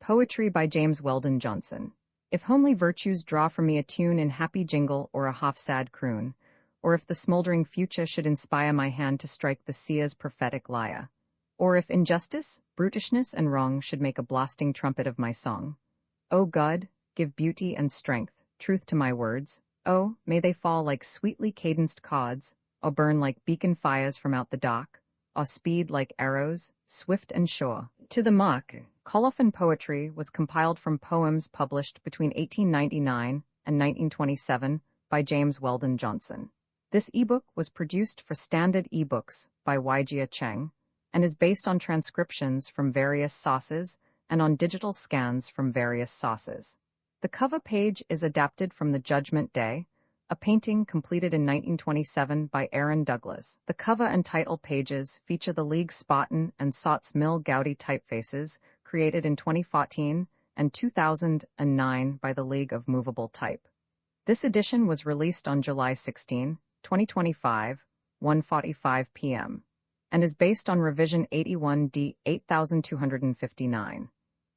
Poetry by James Weldon Johnson. If homely virtues draw from me a tune in happy jingle or a half-sad croon, or if the smouldering future should inspire my hand to strike the seer's prophetic lyre, or if injustice, brutishness, and wrong should make a blasting trumpet of my song, O God, give beauty and strength, truth to my words. Oh, may they fall like sweetly cadenced cods, or burn like beacon fires from out the dark, or speed like arrows, swift and sure, to the mark. Colophon poetry was compiled from poems published between 1899 and 1927 by James Weldon Johnson. This ebook was produced for Standard eBooks by Weijia Cheng and is based on transcriptions from various sources and on digital scans from various sources. The cover page is adapted from The Judgment Day, a painting completed in 1927 by Aaron Douglas. The cover and title pages feature the League Spartan and Sots Mill Gaudi typefaces created in 2014 and 2009 by the League of Movable Type. This edition was released on July 16, 2025, 1:45 p.m., and is based on revision 81D 8259.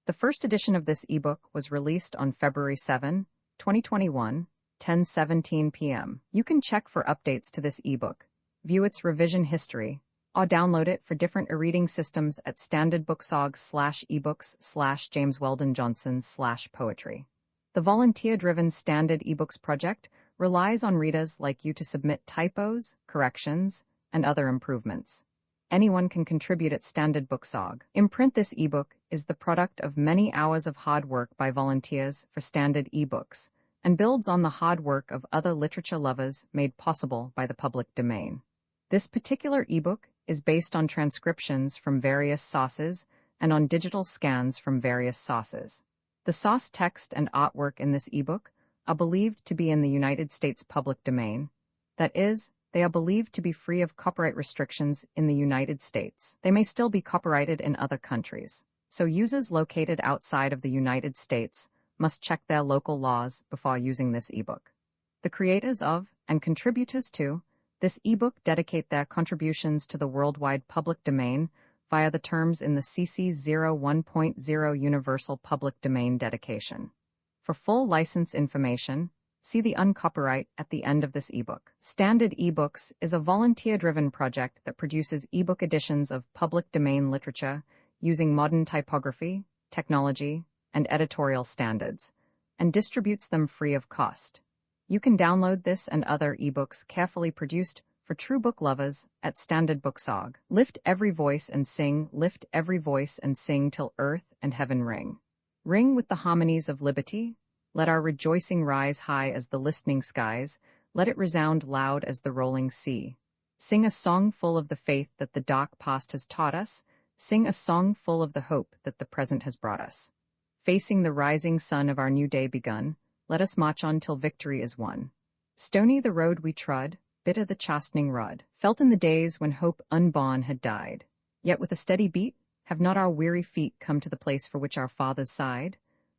The first edition of this ebook was released on February 7, 2021, 10:17 p.m. You can check for updates to this ebook, view its revision history, or download it for different e-reading systems at standardbooksorg/ebooks/JamesWeldonJohnson/poetry. The volunteer-driven Standard eBooks project relies on readers like you to submit typos, corrections, and other improvements. Anyone can contribute at standardbooksorg. Imprint this ebook is the product of many hours of hard work by volunteers for Standard eBooks and builds on the hard work of other literature lovers made possible by the public domain. This particular ebook is based on transcriptions from various sources and on digital scans from various sources. The source text and artwork in this ebook are believed to be in the United States public domain. That is, they are believed to be free of copyright restrictions in the United States. They may still be copyrighted in other countries, so users located outside of the United States must check their local laws before using this ebook. The creators of and contributors to this ebook dedicate their contributions to the worldwide public domain via the terms in the CC 01.0 Universal Public Domain dedication. For full license information, see the uncopyright at the end of this ebook. Standard eBooks is a volunteer-driven project that produces ebook editions of public domain literature using modern typography, technology, and editorial standards, and distributes them free of cost. You can download this and other ebooks carefully produced for true book lovers at standardbooksorg. Lift every voice and sing, lift every voice and sing till earth and heaven ring. Ring with the harmonies of liberty. Let our rejoicing rise high as the listening skies. Let it resound loud as the rolling sea. Sing a song full of the faith that the dark past has taught us. Sing a song full of the hope that the present has brought us. Facing the rising sun of our new day begun, let us march on till victory is won. Stony the road we trod, bitter the chastening rod, felt in the days when hope unborn had died. Yet with a steady beat, have not our weary feet come to the place for which our fathers sighed?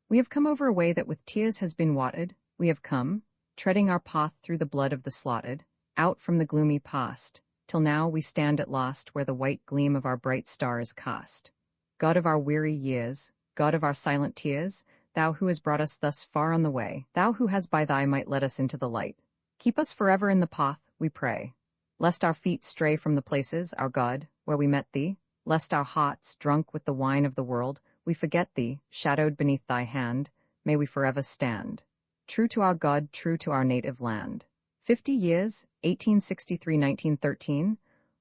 We have come over a way that with tears has been watered. We have come, treading our path through the blood of the slaughtered, out from the gloomy past, till now we stand at last where the white gleam of our bright star is cast. God of our weary years, God of our silent tears, Thou who has brought us thus far on the way, Thou who has by Thy might led us into the light, keep us forever in the path, we pray. Lest our feet stray from the places, our God, where we met Thee, lest our hearts, drunk with the wine of the world, we forget Thee, shadowed beneath Thy hand, may we forever stand. True to our God, true to our native land. 50 years, 1863-1913,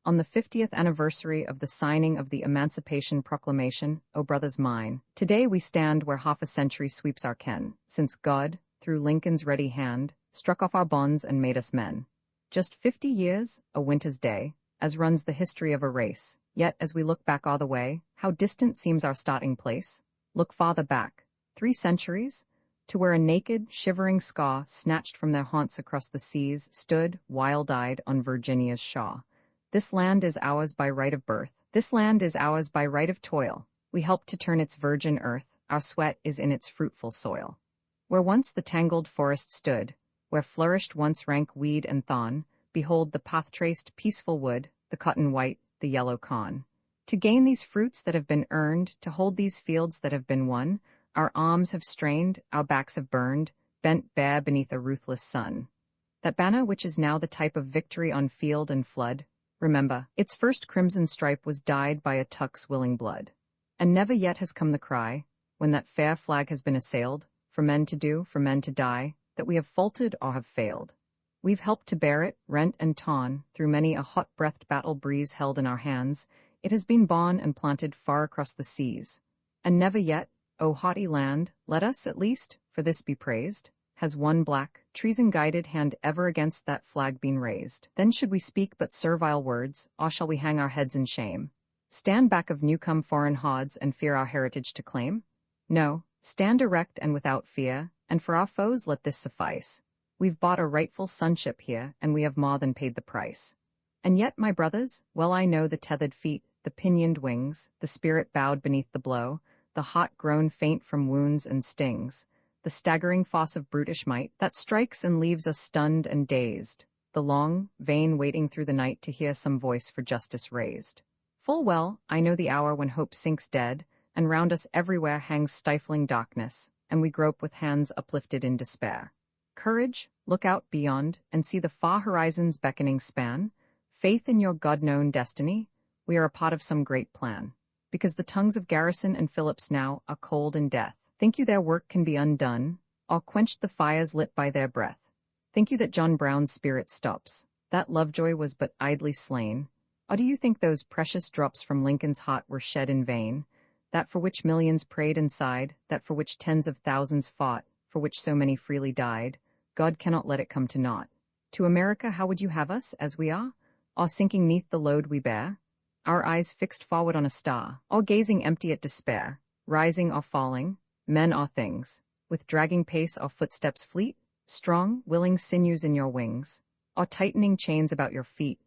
on the 50th anniversary of the signing of the Emancipation Proclamation, O brothers mine, today we stand where half a century sweeps our ken, since God, through Lincoln's ready hand, struck off our bonds and made us men. Just 50 years, a winter's day, as runs the history of a race, yet as we look back all the way, how distant seems our starting place. Look farther back, 3 centuries, to where a naked, shivering scaw, snatched from their haunts across the seas, stood, wild-eyed, on Virginia's shore. This land is ours by right of birth. This land is ours by right of toil. We helped to turn its virgin earth. Our sweat is in its fruitful soil. Where once the tangled forest stood, where flourished once rank weed and thorn, behold the path-traced, peaceful wood, the cotton white, the yellow con. To gain these fruits that have been earned, to hold these fields that have been won, Our arms have strained, our backs have burned, bent bare beneath a ruthless sun. That banner which is now the type of victory on field and flood, remember, its first crimson stripe was dyed by a tuck's willing blood. And never yet has come the cry, when that fair flag has been assailed, for men to do, for men to die, that we have faltered or have failed. We've helped to bear it, rent and torn, through many a hot-breathed battle breeze held in our hands. It has been born and planted far across the seas. And never yet, O haughty land, let us, at least, for this be praised, has one black, treason-guided hand ever against that flag been raised. Then should we speak but servile words, or shall we hang our heads in shame? Stand back of new-come foreign hods and fear our heritage to claim? No, stand erect and without fear, and for our foes let this suffice. We've bought a rightful sonship here, and we have more than paid the price. And yet, my brothers, well I know the tethered feet, the pinioned wings, the spirit bowed beneath the blow, the heart grown faint from wounds and stings, the staggering force of brutish might that strikes and leaves us stunned and dazed, the long, vain waiting through the night to hear some voice for justice raised. Full well, I know the hour when hope sinks dead, and round us everywhere hangs stifling darkness, and we grope with hands uplifted in despair. Courage, look out beyond, and see the far horizon's beckoning span. Faith in your God-known destiny, we are a part of some great plan. Because the tongues of Garrison and Phillips now are cold in death. Think you their work can be undone, or quenched the fires lit by their breath? Think you that John Brown's spirit stops, that Lovejoy was but idly slain? Or do you think those precious drops from Lincoln's heart were shed in vain? That for which millions prayed and sighed, that for which tens of thousands fought, for which so many freely died, God cannot let it come to naught. To America how would you have us, as we are? Or sinking 'neath the load we bear? Our eyes fixed forward on a star, or gazing empty at despair, rising or falling, men or things, with dragging pace or footsteps fleet, strong, willing sinews in your wings, or tightening chains about your feet.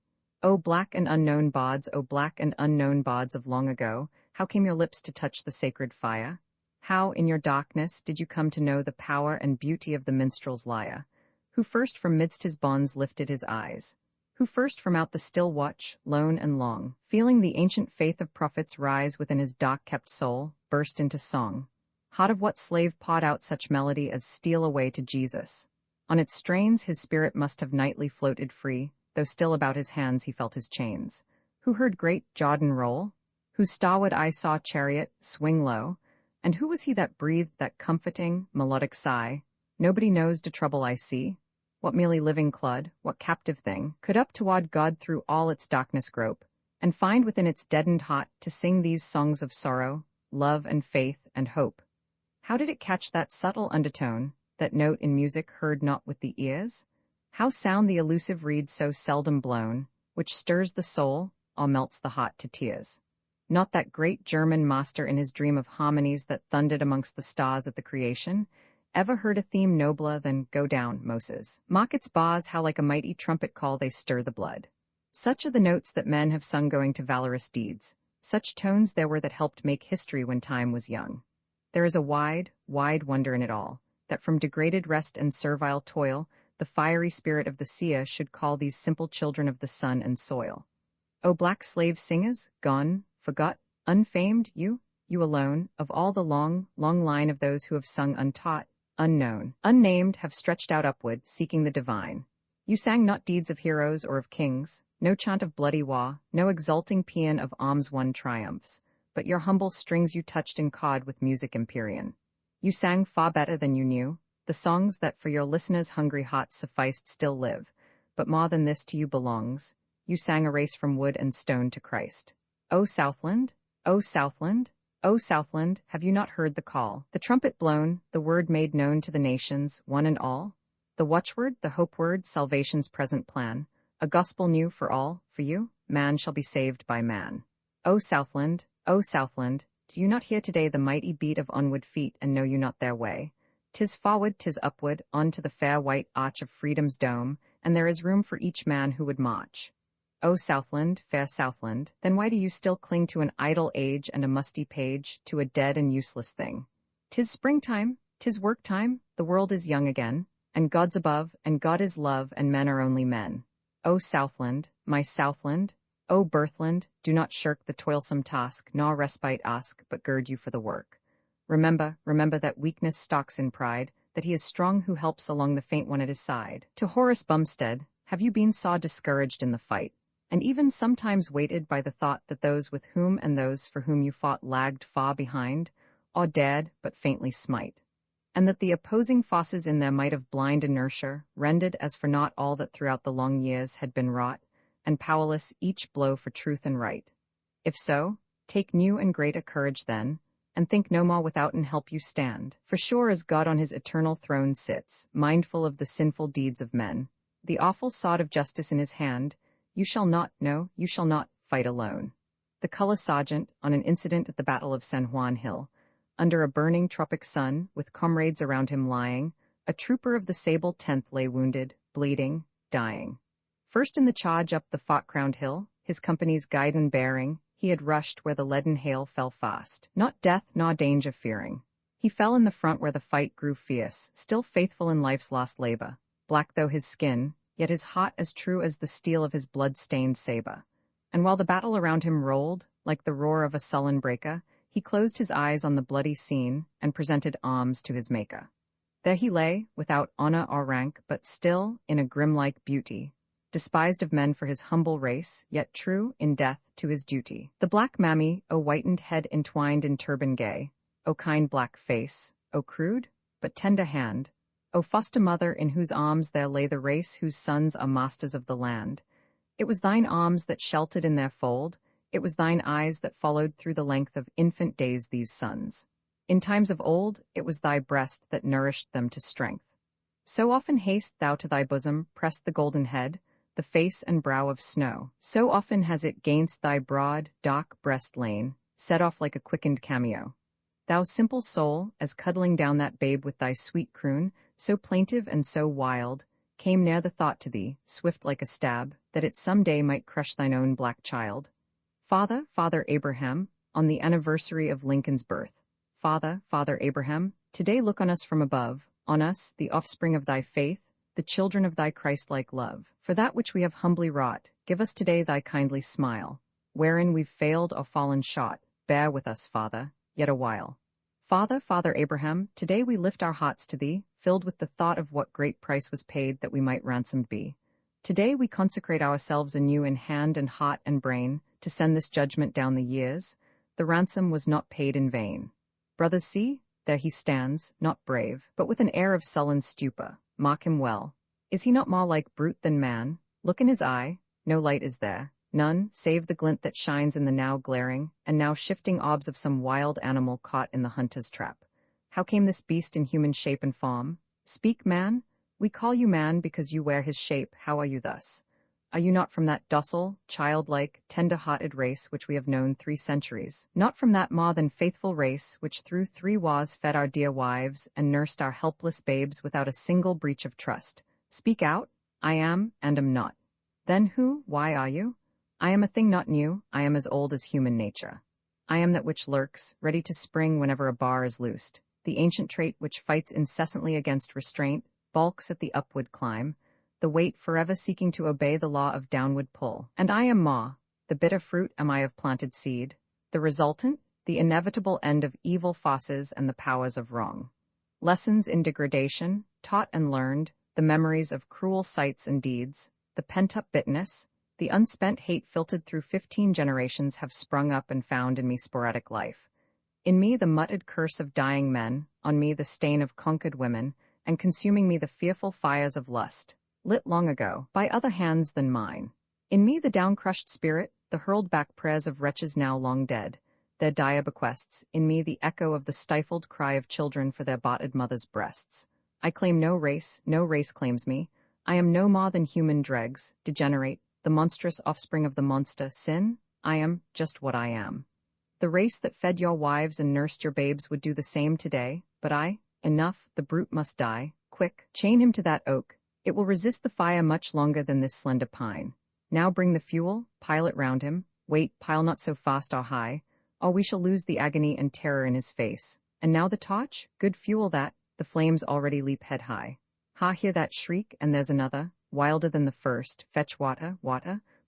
O black and unknown bards, O black and unknown bards of long ago, how came your lips to touch the sacred fire? How, in your darkness, did you come to know the power and beauty of the minstrel's lyre? Who first from midst his bonds lifted his eyes? Who first from out the still watch, lone and long, feeling the ancient faith of prophets rise within his dark-kept soul, burst into song? Heart of what slave pawed out such melody as "Steal Away to Jesus"? On its strains his spirit must have nightly floated free, though still about his hands he felt his chains. Who heard great Jordan roll? Whose starward eye saw chariot swing low? And who was he that breathed that comforting, melodic sigh? Nobody knows the trouble I see. What merely living clod, what captive thing, could up toward God through all its darkness grope, and find within its deadened heart to sing these songs of sorrow, love and faith and hope? How did it catch that subtle undertone, that note in music heard not with the ears? How sound the elusive reed so seldom blown, which stirs the soul, or melts the heart to tears? Not that great German master in his dream of harmonies that thundered amongst the stars at the creation, ever heard a theme nobler than "Go Down, Moses"? Mark its bars, how like a mighty trumpet call they stir the blood. Such are the notes that men have sung going to valorous deeds. Such tones there were that helped make history when time was young. There is a wide, wide wonder in it all, that from degraded rest and servile toil, the fiery spirit of the seer should call these simple children of the sun and soil. O black slave singers, gone, forgot, unfamed, you alone, of all the long, long line of those who have sung untaught, unknown, unnamed, have stretched out upward, seeking the divine. You sang not deeds of heroes or of kings, no chant of bloody war, no exulting paean of arms-won triumphs, but your humble strings you touched and cawed with music empyrean. You sang far better than you knew, the songs that for your listeners' hungry hearts sufficed still live, but more than this to you belongs. You sang a race from wood and stone to Christ. O Southland, O Southland, O Southland, have you not heard the call? The trumpet blown, the word made known to the nations, one and all? The watchword, the hope word, salvation's present plan, a gospel new for all, for you, man shall be saved by man. O Southland, do you not hear today the mighty beat of onward feet, and know you not their way? 'Tis forward, 'tis upward, on to the fair white arch of freedom's dome, and there is room for each man who would march. O Southland, fair Southland, then why do you still cling to an idle age and a musty page, to a dead and useless thing? 'Tis springtime, 'tis work time, the world is young again, and God's above, and God is love, and men are only men. O Southland, my Southland, O Birthland, do not shirk the toilsome task, nor respite ask, but gird you for the work. Remember that weakness stalks in pride, that he is strong who helps along the faint one at his side. To Horace Bumstead, have you been saw discouraged in the fight, and even sometimes weighted by the thought that those with whom and those for whom you fought lagged far behind, or dared but faintly smite? And that the opposing forces in their might of blind inertia rendered as for naught all that throughout the long years had been wrought, and powerless each blow for truth and right? If so, take new and greater courage then, and think no more without and help you stand. For sure as God on his eternal throne sits, mindful of the sinful deeds of men, the awful sod of justice in his hand, you shall not, no, you shall not, fight alone. The color sergeant, on an incident at the Battle of San Juan Hill, under a burning tropic sun, with comrades around him lying, a trooper of the sable 10th lay wounded, bleeding, dying. First in the charge up the fort-crowned hill, his company's guide and bearing, he had rushed where the leaden hail fell fast, not death nor danger fearing. He fell in the front where the fight grew fierce, still faithful in life's lost labor, black though his skin, yet his heart as true as the steel of his blood-stained saber. And while the battle around him rolled, like the roar of a sullen breaker, he closed his eyes on the bloody scene and presented alms to his Maker. There he lay, without honor or rank, but still, in a grim-like beauty, despised of men for his humble race, yet true, in death, to his duty. The black mammy, O whitened head entwined in turban gay, O kind black face, O crude, but tender hand, O foster mother in whose arms there lay the race whose sons are masters of the land. It was thine arms that sheltered in their fold, it was thine eyes that followed through the length of infant days these sons. In times of old, it was thy breast that nourished them to strength. So often hast thou to thy bosom pressed the golden head, the face and brow of snow. So often has it gainst thy broad, dark breast lain, set off like a quickened cameo. Thou simple soul, as cuddling down that babe with thy sweet croon, so plaintive and so wild, came ne'er the thought to thee, swift like a stab, that it some day might crush thine own black child. Father Abraham, on the anniversary of Lincoln's birth. Father Abraham, today look on us from above, on us, the offspring of thy faith, the children of thy Christ-like love. For that which we have humbly wrought, give us today thy kindly smile. Wherein we've failed or fallen short, bear with us, Father, yet a while. Father Abraham, today we lift our hearts to thee, filled with the thought of what great price was paid that we might ransomed be. Today we consecrate ourselves anew in hand and heart and brain, to send this judgment down the years. The ransom was not paid in vain. Brothers, see, there he stands, not brave, but with an air of sullen stupor. Mark him well. Is he not more like brute than man? Look in his eye, no light is there, none, save the glint that shines in the now glaring, and now shifting orbs of some wild animal caught in the hunter's trap. How came this beast in human shape and form? Speak, man. We call you man because you wear his shape. How are you thus? Are you not from that docile, childlike, tender-hearted race which we have known 3 centuries? Not from that more than faithful race which through 3 wars fed our dear wives and nursed our helpless babes without a single breach of trust? Speak out. I am and am not. Then who, why are you? I am a thing not new, I am as old as human nature. I am that which lurks, ready to spring whenever a bar is loosed, the ancient trait which fights incessantly against restraint, balks at the upward climb, the weight forever seeking to obey the law of downward pull. And I am Ma, the bitter fruit am I of planted seed, the resultant, the inevitable end of evil forces and the powers of wrong. Lessons in degradation, taught and learned, the memories of cruel sights and deeds, the pent-up bitterness, the unspent hate filtered through 15 generations have sprung up and found in me sporadic life. In me the muttered curse of dying men, on me the stain of conquered women, and consuming me the fearful fires of lust, lit long ago, by other hands than mine. In me the down-crushed spirit, the hurled-back prayers of wretches now long dead, their dire bequests, in me the echo of the stifled cry of children for their botted mothers' breasts. I claim no race claims me. I am no more than human dregs, degenerate, the monstrous offspring of the monster, sin. I am just what I am. The race that fed your wives and nursed your babes would do the same today, but enough, the brute must die. Quick, chain him to that oak. It will resist the fire much longer than this slender pine. Now bring the fuel, pile it round him. Wait, pile not so fast or high, or we shall lose the agony and terror in his face. And now the torch? Good fuel that, the flames already leap head high. Ha, hear that shriek, and there's another, wilder than the first. Fetch water,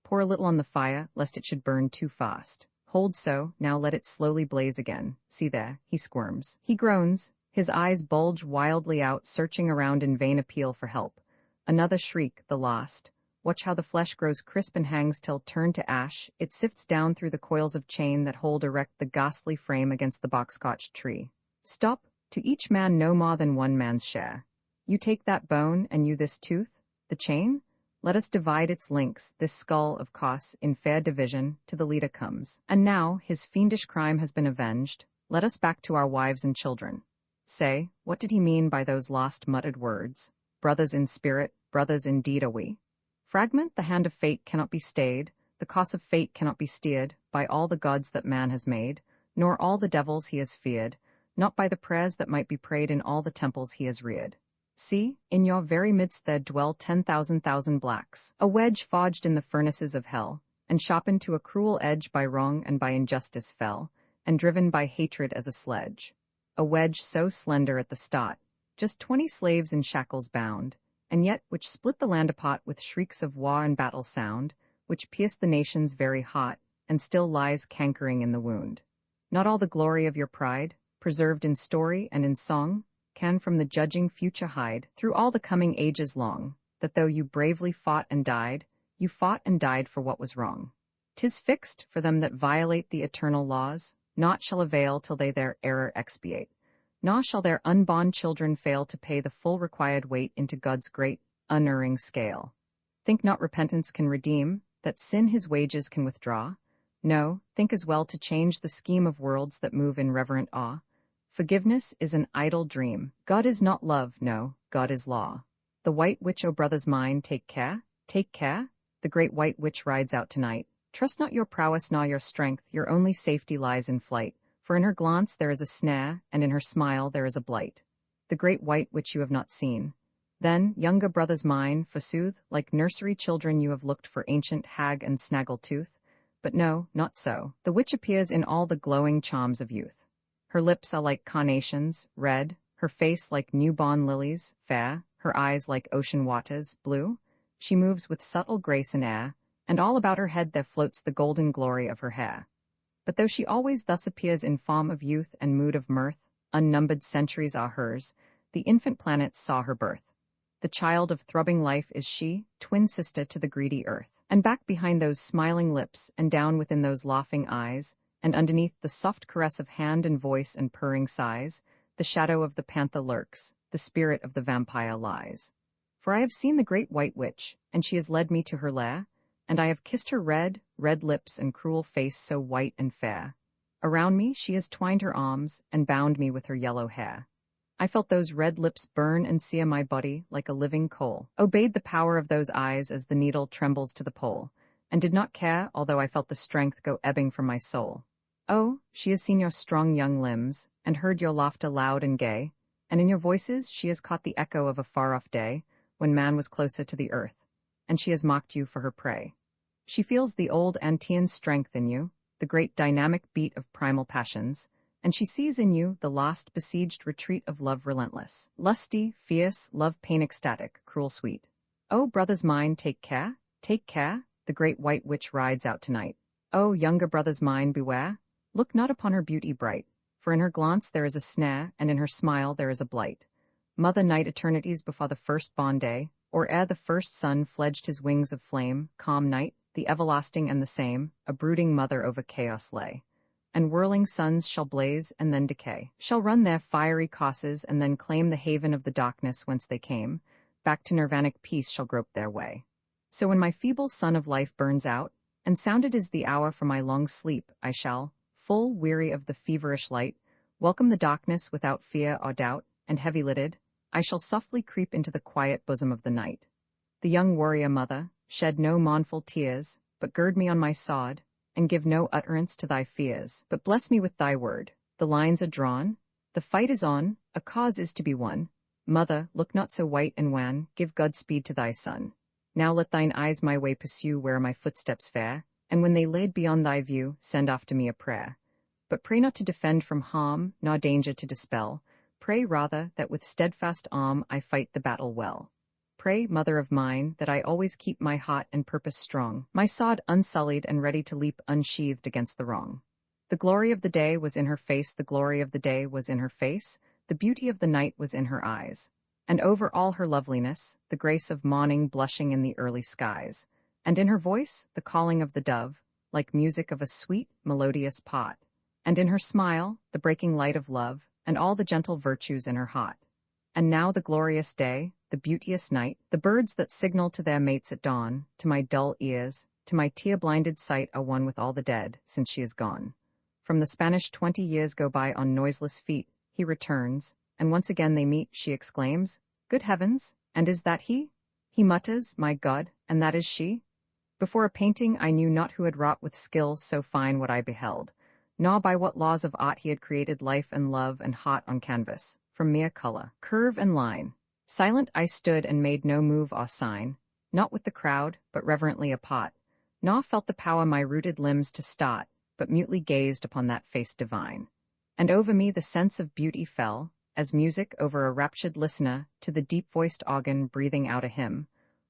pour a little on the fire, lest it should burn too fast. Hold so, now let it slowly blaze again. See there, he squirms. He groans. His eyes bulge wildly out, searching around in vain appeal for help. Another shriek, the last. Watch how the flesh grows crisp and hangs till, turned to ash, it sifts down through the coils of chain that hold erect the ghastly frame against the box-scotched tree. Stop, to each man no more than one man's share. You take that bone, and you this tooth, the chain? Let us divide its links, this skull of costs, in fair division, to the leader comes. And now, his fiendish crime has been avenged, let us back to our wives and children. Say, what did he mean by those last muttered words? Brothers in spirit, brothers indeed are we. Fragment, the hand of fate cannot be stayed, the course of fate cannot be steered, by all the gods that man has made, nor all the devils he has feared, not by the prayers that might be prayed in all the temples he has reared. See, in your very midst there dwell 10,000 blacks, a wedge forged in the furnaces of hell, and sharpened to a cruel edge by wrong and by injustice fell, and driven by hatred as a sledge. A wedge so slender at the start, just 20 slaves in shackles bound, and yet which split the land apart with shrieks of war and battle sound, which pierced the nation's very heart, and still lies cankering in the wound. Not all the glory of your pride, preserved in story and in song, can from the judging future hide, through all the coming ages long, that though you bravely fought and died, you fought and died for what was wrong. 'Tis fixed, for them that violate the eternal laws, naught shall avail till they their error expiate, nor shall their unborn children fail to pay the full required weight into God's great, unerring scale. Think not repentance can redeem, that sin his wages can withdraw? No, think as well to change the scheme of worlds that move in reverent awe. Forgiveness is an idle dream. God is not love, no, God is law. The white witch, O brothers mine, take care, take care. The great white witch rides out tonight. Trust not your prowess nor your strength, your only safety lies in flight. For in her glance there is a snare, and in her smile there is a blight. The great white witch you have not seen. Then, younger brothers mine, forsooth, like nursery children you have looked for ancient hag and snaggletooth. But no, not so. The witch appears in all the glowing charms of youth. Her lips are like carnations, red, her face like newborn lilies, fair, her eyes like ocean waters, blue. She moves with subtle grace and air, and all about her head there floats the golden glory of her hair. But though she always thus appears in form of youth and mood of mirth, unnumbered centuries are hers, the infant planets saw her birth. The child of throbbing life is she, twin sister to the greedy earth. And back behind those smiling lips, and down within those laughing eyes, and underneath the soft caress of hand and voice and purring sighs, the shadow of the panther lurks, the spirit of the vampire lies. For I have seen the great white witch, and she has led me to her lair, and I have kissed her red, red lips and cruel face so white and fair. Around me she has twined her arms, and bound me with her yellow hair. I felt those red lips burn and sear my body like a living coal, obeyed the power of those eyes as the needle trembles to the pole, and did not care, although I felt the strength go ebbing from my soul. Oh, she has seen your strong young limbs, and heard your laughter loud and gay, and in your voices she has caught the echo of a far-off day, when man was closer to the earth, and she has mocked you for her prey. She feels the old Antean strength in you, the great dynamic beat of primal passions, and she sees in you the lost besieged retreat of love relentless, lusty, fierce, love pain ecstatic, cruel sweet. Oh, brothers mine, take care, the great white witch rides out tonight. Oh, younger brothers mine, beware. Look not upon her beauty bright, for in her glance there is a snare, and in her smile there is a blight. Mother night eternities before the first-born day, or ere the first sun fledged his wings of flame, calm night, the everlasting and the same, a brooding mother over chaos lay. And whirling suns shall blaze and then decay, shall run their fiery courses and then claim the haven of the darkness whence they came, back to nirvanic peace shall grope their way. So when my feeble sun of life burns out, and sounded is the hour for my long sleep, I shall, full weary of the feverish light, welcome the darkness without fear or doubt, and heavy-lidded, I shall softly creep into the quiet bosom of the night. The young warrior mother, shed no mournful tears, but gird me on my sod, and give no utterance to thy fears, but bless me with thy word. The lines are drawn, the fight is on, a cause is to be won. Mother, look not so white and wan, give Godspeed to thy son. Now let thine eyes my way pursue where my footsteps fare, and when they laid beyond thy view, send off to me a prayer. But pray not to defend from harm, nor danger to dispel, pray rather that with steadfast arm I fight the battle well. Pray, mother of mine, that I always keep my heart and purpose strong, my sword unsullied and ready to leap unsheathed against the wrong. The glory of the day was in her face, the glory of the day was in her face, the beauty of the night was in her eyes. And over all her loveliness, the grace of morning blushing in the early skies. And in her voice, the calling of the dove, like music of a sweet, melodious pot. And in her smile, the breaking light of love, and all the gentle virtues in her heart. And now the glorious day, the beauteous night, the birds that signal to their mates at dawn, to my dull ears, to my tear-blinded sight are one with all the dead, since she is gone. From the Spanish 20 years go by on noiseless feet, he returns, and once again they meet, she exclaims, "Good heavens, and is that he?" He mutters, "My God, and that is she?" Before a painting I knew not who had wrought with skill so fine what I beheld, nor by what laws of art he had created life and love and heart on canvas, from mere color, curve and line. Silent I stood and made no move or sign, not with the crowd, but reverently apart, nor felt the power my rooted limbs to start, but mutely gazed upon that face divine. And over me the sense of beauty fell, as music over a raptured listener to the deep-voiced organ breathing out a hymn,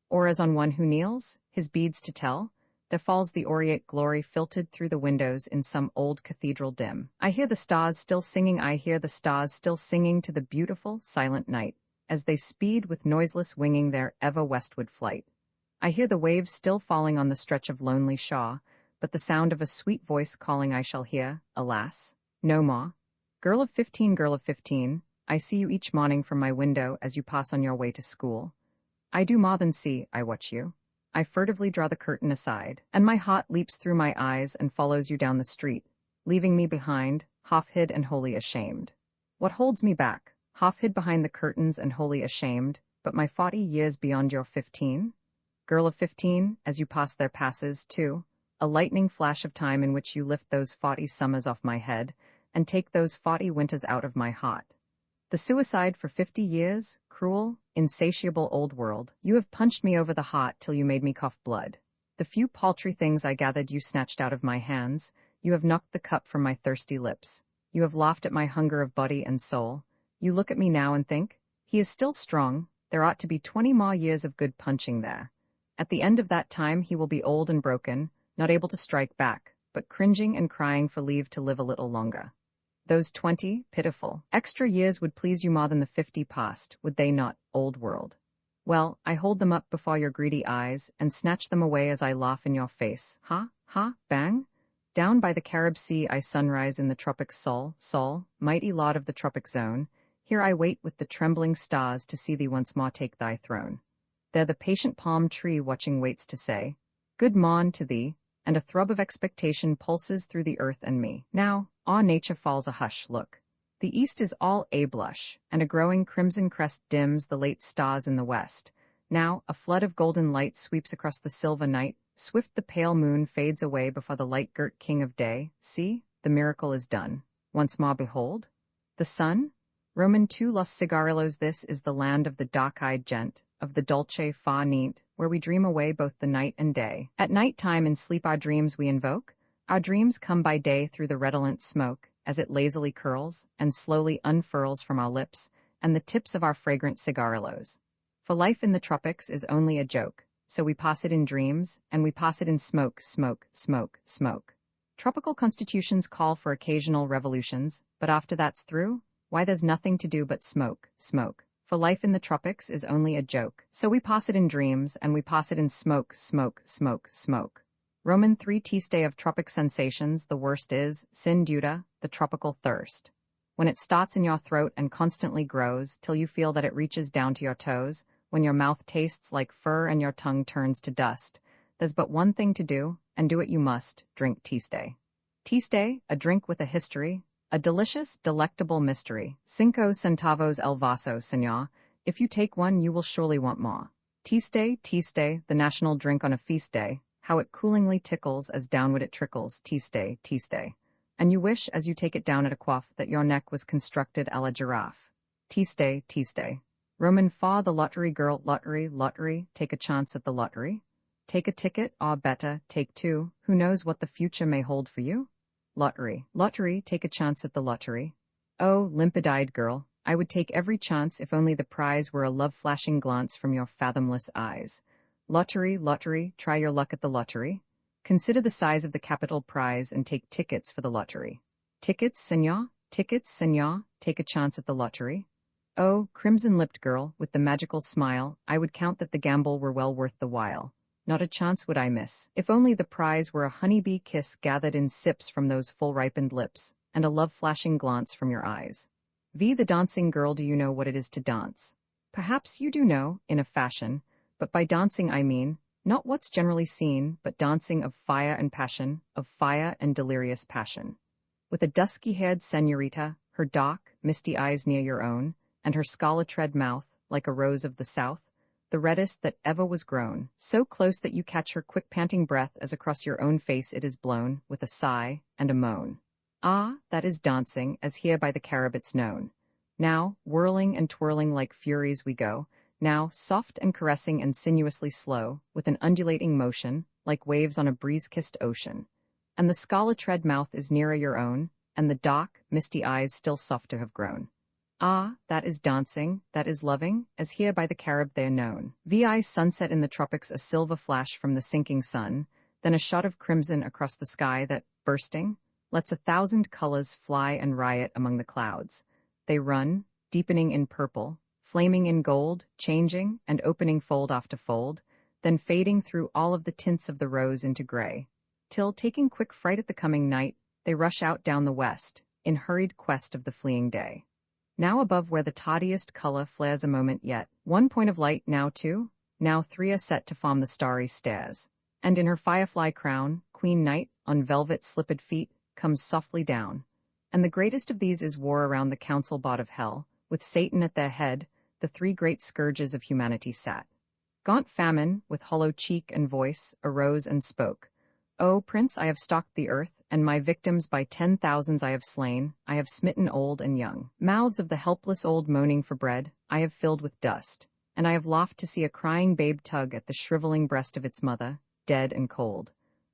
or as on one who kneels, his beads to tell, there falls the aureate glory filtered through the windows in some old cathedral dim. I hear the stars still singing, I hear the stars still singing to the beautiful, silent night, as they speed with noiseless winging their ever westward flight. I hear the waves still falling on the stretch of lonely shore, but the sound of a sweet voice calling I shall hear, alas, no more. Girl of 15, I see you each morning from my window as you pass on your way to school. I do more than see, I watch you. I furtively draw the curtain aside, and my heart leaps through my eyes and follows you down the street, leaving me behind, half hid and wholly ashamed. What holds me back, half hid behind the curtains and wholly ashamed, but my 40 years beyond your 15? Girl of 15, as you pass there passes, too, a lightning flash of time in which you lift those 40 summers off my head, and take those 40 winters out of my heart. The suicide for 50 years, cruel, insatiable old world, you have punched me over the heart till you made me cough blood. The few paltry things I gathered you snatched out of my hands, you have knocked the cup from my thirsty lips. You have laughed at my hunger of body and soul. You look at me now and think, he is still strong, there ought to be 20 more years of good punching there. At the end of that time he will be old and broken, not able to strike back, but cringing and crying for leave to live a little longer. Those 20, pitiful, extra years would please you more than the 50 past, would they not, old world? Well, I hold them up before your greedy eyes, and snatch them away as I laugh in your face. Ha, ha, bang? Down by the Carib Sea I sunrise in the tropics Sol, mighty lord of the tropic zone, here I wait with the trembling stars to see thee once more take thy throne. There the patient palm tree watching waits to say, good morn to thee, and a throb of expectation pulses through the earth and me. Now, awe nature falls a hush, look. The east is all a blush, and a growing crimson crest dims the late stars in the west. Now, a flood of golden light sweeps across the silver night, swift the pale moon fades away before the light-girt king of day. See, the miracle is done. Once more behold. The sun? Roman 2 Los Cigarillos. This is the land of the dark-eyed gent, of the dolce fa niente, where we dream away both the night and day. At night time in sleep our dreams we invoke. Our dreams come by day through the redolent smoke, as it lazily curls, and slowly unfurls from our lips, and the tips of our fragrant cigarillos. For life in the tropics is only a joke, so we pass it in dreams, and we pass it in smoke, smoke, smoke, smoke. Tropical constitutions call for occasional revolutions, but after that's through, why there's nothing to do but smoke, smoke. For life in the tropics is only a joke, so we pass it in dreams, and we pass it in smoke, smoke, smoke, smoke. Roman 3 Tiste of tropic sensations, the worst is, sin duda, the tropical thirst. When it starts in your throat and constantly grows, till you feel that it reaches down to your toes, when your mouth tastes like fur and your tongue turns to dust, there's but one thing to do, and do it you must, drink Tiste. Tiste, a drink with a history, a delicious, delectable mystery. 5 centavos el vaso, señor. If you take one, you will surely want more. Tiste, Tiste, the national drink on a feast day. How it coolingly tickles as downward it trickles. Tiste, Tiste. And you wish, as you take it down at a quaff, that your neck was constructed a la giraffe. Tiste, Tiste. Roman 4 the lottery girl. Lottery, take a chance at the lottery. Take a ticket, or better, take two. Who knows what the future may hold for you? Lottery, take a chance at the lottery. Oh, limpid-eyed girl, I would take every chance if only the prize were a love-flashing glance from your fathomless eyes. Lottery, lottery, try your luck at the lottery. Consider the size of the capital prize and take tickets for the lottery. Tickets, senor? Tickets, senor? Take a chance at the lottery. Oh, crimson-lipped girl, with the magical smile, I would count that the gamble were well worth the while. Not a chance would I miss, if only the prize were a honeybee kiss gathered in sips from those full-ripened lips, and a love-flashing glance from your eyes. The dancing girl, do you know what it is to dance? Perhaps you do know, in a fashion, but by dancing I mean, not what's generally seen, but dancing of fire and passion, of fire and delirious passion. With a dusky-haired senorita, her dark, misty eyes near your own, and her scarlet-red mouth, like a rose of the south, the reddest that ever was grown, so close that you catch her quick panting breath as across your own face it is blown, with a sigh and a moan. Ah, that is dancing, as here by the Carib it's known. Now, whirling and twirling like furies we go, now, soft and caressing and sinuously slow, with an undulating motion, like waves on a breeze-kissed ocean. And the scarlet-red mouth is nearer your own, and the dark, misty eyes still softer have grown. Ah, that is dancing, that is loving, as here by the Carib they're known. Sunset in the tropics, a silver flash from the sinking sun, then a shot of crimson across the sky that, bursting, lets 1,000 colors fly and riot among the clouds. They run, deepening in purple, flaming in gold, changing and opening fold after fold, then fading through all of the tints of the rose into gray, till, taking quick fright at the coming night, they rush out down the west, in hurried quest of the fleeing day. Now above where the toddiest color flares a moment yet, one point of light, now two, now three are set to form the starry stairs. And in her firefly crown, Queen Night, on velvet slipped feet, comes softly down. And the greatest of these is war around the council board of hell, with Satan at their head, the three great scourges of humanity sat. Gaunt Famine, with hollow cheek and voice, arose and spoke. O Prince, I have stalked the earth, and my victims by 10,000s I have slain, I have smitten old and young. Mouths of the helpless old moaning for bread, I have filled with dust, and I have laughed to see a crying babe tug at the shriveling breast of its mother, dead and cold.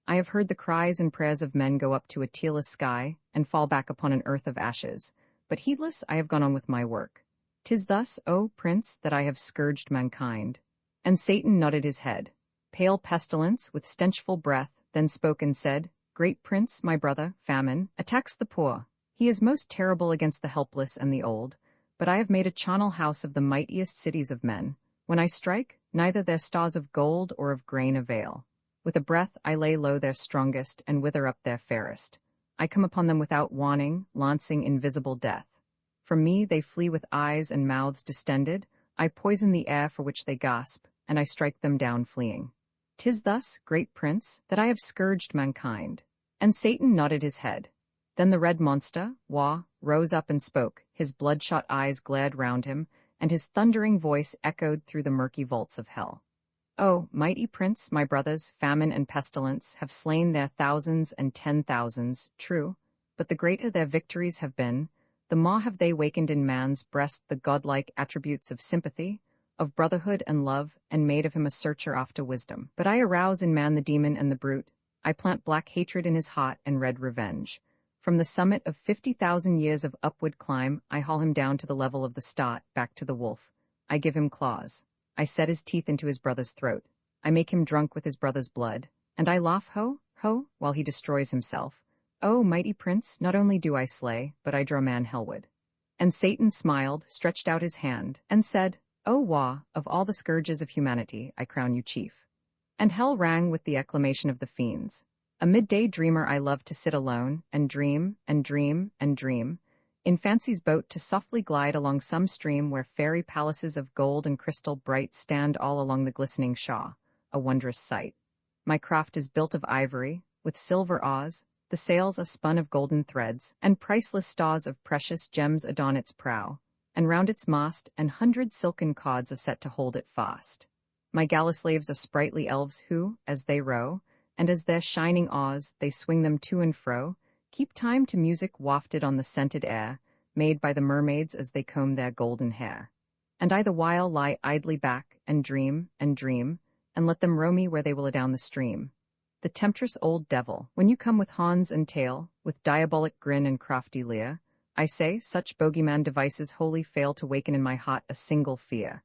I have heard the cries and prayers of men go up to a tearless sky, and fall back upon an earth of ashes, but heedless I have gone on with my work. 'Tis thus, O Prince, that I have scourged mankind. And Satan nodded his head. Pale Pestilence, with stenchful breath, then spoke and said, Great Prince, my brother, Famine, attacks the poor. He is most terrible against the helpless and the old, but I have made a charnel house of the mightiest cities of men. When I strike, neither their stars of gold or of grain avail. With a breath I lay low their strongest and wither up their fairest. I come upon them without warning, lancing invisible death. From me they flee with eyes and mouths distended. I poison the air for which they gasp, and I strike them down fleeing. 'Tis thus, great Prince, that I have scourged mankind. And Satan nodded his head. Then the red monster, Wah, rose up and spoke. His bloodshot eyes glared round him, and his thundering voice echoed through the murky vaults of hell. Oh, mighty Prince, my brothers, Famine and Pestilence, have slain their thousands and 10,000s, true, but the greater their victories have been, the more have they wakened in man's breast the godlike attributes of sympathy, of brotherhood and love, and made of him a searcher after wisdom. But I arouse in man the demon and the brute. I plant black hatred in his heart and red revenge. From the summit of 50,000 years of upward climb, I haul him down to the level of the stot, back to the wolf. I give him claws. I set his teeth into his brother's throat. I make him drunk with his brother's blood. And I laugh ho, ho, while he destroys himself. Oh, mighty Prince, not only do I slay, but I draw man hellward. And Satan smiled, stretched out his hand, and said, O Wah, of all the scourges of humanity, I crown you chief. And hell rang with the acclamation of the fiends. A midday dreamer I love to sit alone, and dream, and dream, and dream, in fancy's boat to softly glide along some stream where fairy palaces of gold and crystal bright stand all along the glistening shaw, a wondrous sight. My craft is built of ivory, with silver awes, the sails are spun of golden threads, and priceless stars of precious gems adorn its prow, and round its mast 100 silken cords are set to hold it fast. My galley slaves are sprightly elves who, as they row, and as their shining oars they swing them to and fro, keep time to music wafted on the scented air, made by the mermaids as they comb their golden hair. And I the while lie idly back, and dream, and let them row me where they will adown the stream. The temptress old devil, when you come with horns and tail, with diabolic grin and crafty leer, I say, such bogeyman devices wholly fail to waken in my heart a single fear.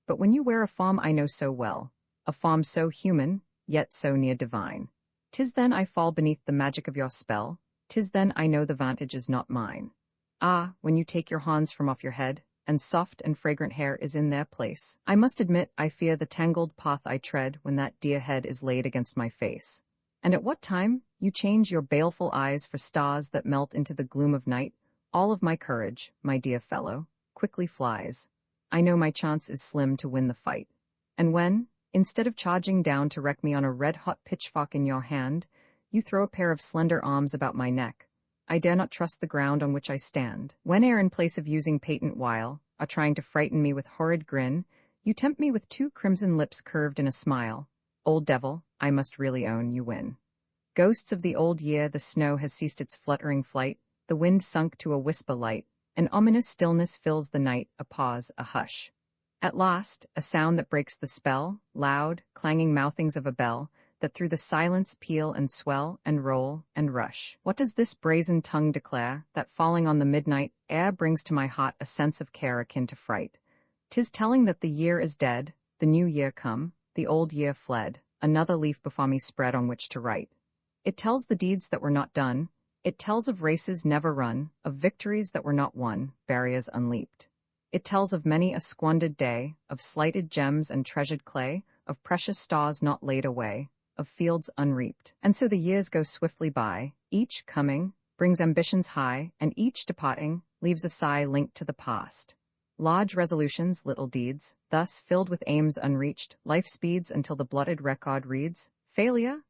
But when you wear a form I know so well, a form so human, yet so near divine, 'tis then I fall beneath the magic of your spell, 'tis then I know the vantage is not mine. Ah, when you take your horns from off your head, and soft and fragrant hair is in their place, I must admit I fear the tangled path I tread when that dear head is laid against my face. And at what time you change your baleful eyes for stars that melt into the gloom of night, all of my courage, my dear fellow, quickly flies. I know my chance is slim to win the fight. And when, instead of charging down to wreck me on a red-hot pitchfork in your hand, you throw a pair of slender arms about my neck, I dare not trust the ground on which I stand. Whene'er in place of using patent wile, are trying to frighten me with horrid grin, you tempt me with two crimson lips curved in a smile. Old devil, I must really own you win. Ghosts of the old year, the snow has ceased its fluttering flight, the wind sunk to a whisper light, an ominous stillness fills the night, a pause, a hush. At last, a sound that breaks the spell, loud, clanging mouthings of a bell, that through the silence peal and swell and roll and rush. What does this brazen tongue declare, that falling on the midnight air brings to my heart a sense of care akin to fright? 'Tis telling that the year is dead, the new year come, the old year fled, another leaf before me spread on which to write. It tells the deeds that were not done, it tells of races never run, of victories that were not won, barriers unleaped. It tells of many a squandered day, of slighted gems and treasured clay, of precious stars not laid away, of fields unreaped. And so the years go swiftly by, each coming brings ambitions high, and each departing leaves a sigh linked to the past. Large resolutions, little deeds, thus filled with aims unreached, life speeds until the blotted record reads, failure?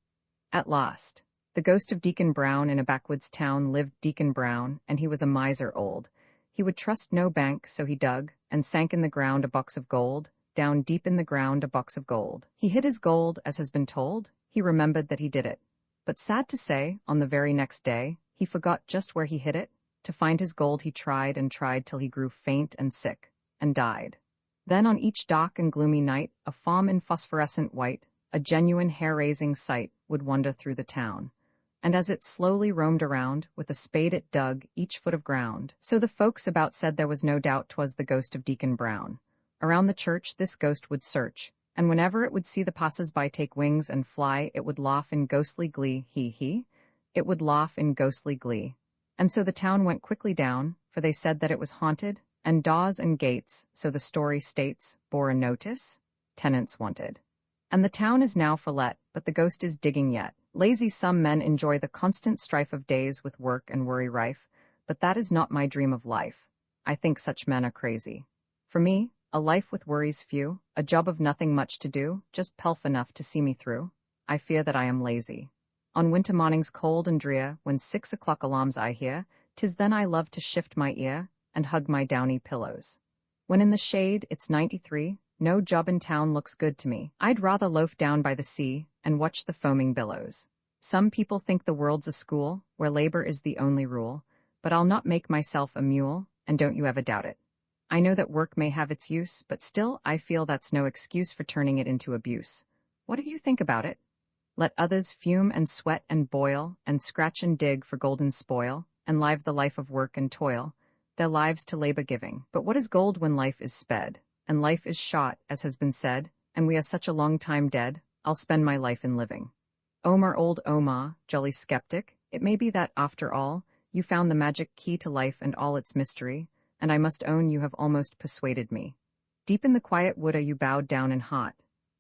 At last. The ghost of Deacon Brown in a backwoods town lived Deacon Brown, and he was a miser old. He would trust no bank, so he dug, and sank in the ground a box of gold, down deep in the ground a box of gold. He hid his gold, as has been told, he remembered that he did it. But sad to say, on the very next day, he forgot just where he hid it. To find his gold he tried and tried till he grew faint and sick, and died. Then on each dark and gloomy night, a form in phosphorescent white, a genuine hair-raising sight, would wander through the town. And as it slowly roamed around, with a spade it dug each foot of ground. So the folks about said there was no doubt 'twas the ghost of Deacon Brown. Around the church this ghost would search, and whenever it would see the passers-by take wings and fly, it would laugh in ghostly glee, he. It would laugh in ghostly glee. And so the town went quickly down, for they said that it was haunted, and doors and gates, so the story states, bore a notice, tenants wanted. And the town is now for let, but the ghost is digging yet. Lazy some men enjoy the constant strife of days with work and worry rife, but that is not my dream of life. I think such men are crazy. For me, a life with worries few, a job of nothing much to do, just pelf enough to see me through. I fear that I am lazy. On winter mornings cold and drear, when 6 o'clock alarms I hear, 'tis then I love to shift my ear and hug my downy pillows. When in the shade it's 93, no job in town looks good to me. I'd rather loaf down by the sea and watch the foaming billows. Some people think the world's a school, where labor is the only rule, but I'll not make myself a mule, and don't you ever doubt it. I know that work may have its use, but still I feel that's no excuse for turning it into abuse. What do you think about it? Let others fume and sweat and boil, and scratch and dig for golden spoil, and live the life of work and toil, their lives to labor giving. But what is gold when life is sped, and life is short, as has been said, and we are such a long time dead, I'll spend my life in living. Omar, old Omar, jolly skeptic, it may be that, after all, you found the magic key to life and all its mystery, and I must own you have almost persuaded me. Deep in the quiet wood are you bowed down and hot?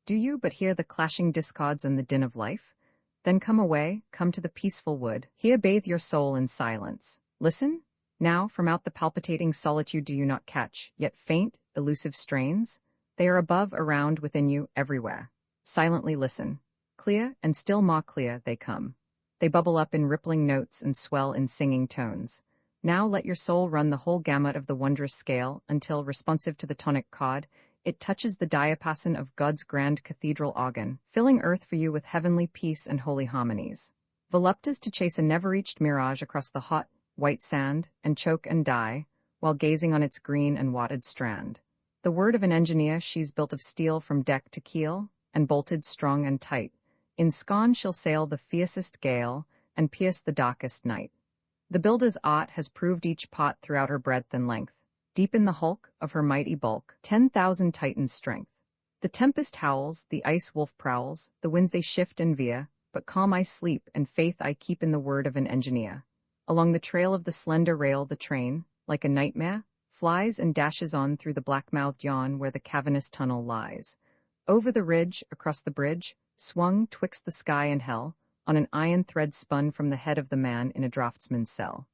Do you but hear the clashing discords and the din of life? Then come away, come to the peaceful wood, here bathe your soul in silence. Listen? Now, from out the palpitating solitude do you not catch, yet faint, elusive strains? They are above, around, within you, everywhere. Silently listen. Clear, and still more clear, they come. They bubble up in rippling notes and swell in singing tones. Now let your soul run the whole gamut of the wondrous scale until, responsive to the tonic chord, it touches the diapason of God's grand cathedral organ, filling earth for you with heavenly peace and holy harmonies. Voluptas to chase a never-reached mirage across the hot, white sand, and choke and die, while gazing on its green and wadded strand. The word of an engineer, she's built of steel from deck to keel, and bolted strong and tight. In sconce she'll sail the fiercest gale, and pierce the darkest night. The builder's art has proved each pot throughout her breadth and length. Deep in the hulk of her mighty bulk, 10,000 titans' strength. The tempest howls, the ice wolf prowls, the winds they shift and veer, but calm I sleep, and faith I keep in the word of an engineer. Along the trail of the slender rail the train, like a nightmare, flies and dashes on through the black-mouthed yawn where the cavernous tunnel lies. Over the ridge, across the bridge, swung twixt the sky and hell, on an iron thread spun from the head of the man in a draftsman's cell.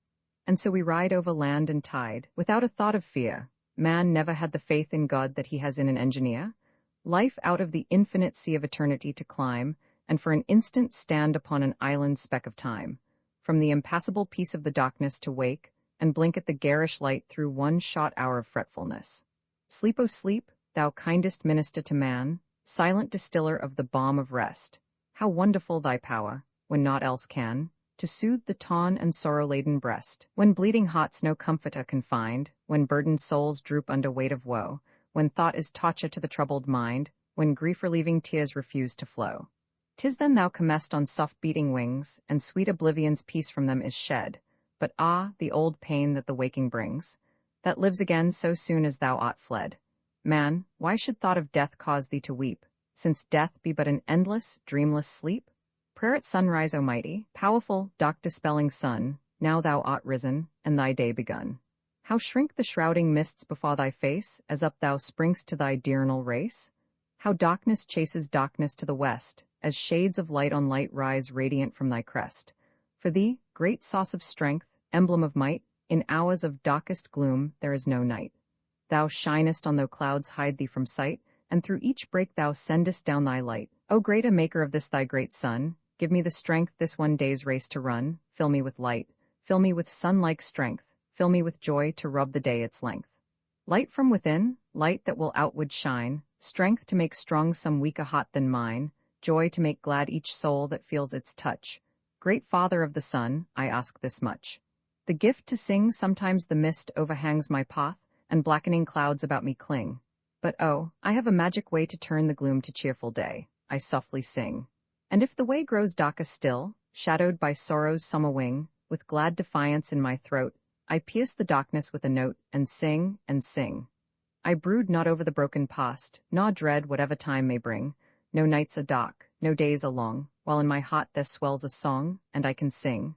And so we ride over land and tide, without a thought of fear. Man never had the faith in God that he has in an engineer. Life out of the infinite sea of eternity to climb, and for an instant stand upon an island speck of time. From the impassable peace of the darkness to wake, and blink at the garish light through one short hour of fretfulness. Sleep, O sleep, thou kindest minister to man, silent distiller of the balm of rest. How wonderful thy power, when naught else can, to soothe the torn and sorrow-laden breast. When bleeding hearts no comforter can find, when burdened souls droop under weight of woe, when thought is torture to the troubled mind, when grief-relieving tears refuse to flow. 'Tis then thou comest on soft-beating wings, and sweet oblivion's peace from them is shed. But ah, the old pain that the waking brings, that lives again so soon as thou art fled. Man, why should thought of death cause thee to weep, since death be but an endless, dreamless sleep? Prayer at sunrise, O mighty, powerful, dark-dispelling sun, now thou art risen, and thy day begun. How shrink the shrouding mists before thy face, as up thou spring'st to thy diurnal race? How darkness chases darkness to the west, as shades of light on light rise radiant from thy crest. For thee, great source of strength, emblem of might, in hours of darkest gloom there is no night. Thou shinest on though clouds hide thee from sight, and through each break thou sendest down thy light. O greater maker of this thy great sun, give me the strength this one day's race to run, fill me with light, fill me with sun-like strength, fill me with joy to rub the day its length. Light from within, light that will outward shine, strength to make strong some weaker heart than mine, joy to make glad each soul that feels its touch. Great Father of the sun, I ask this much. The gift to sing, sometimes the mist overhangs my path, and blackening clouds about me cling. But oh, I have a magic way to turn the gloom to cheerful day, I softly sing. And if the way grows darker still, shadowed by sorrow's summer wing, with glad defiance in my throat, I pierce the darkness with a note, and sing, and sing. I brood not over the broken past, nor dread whatever time may bring. No nights are dark, no days are long, while in my heart there swells a song, and I can sing.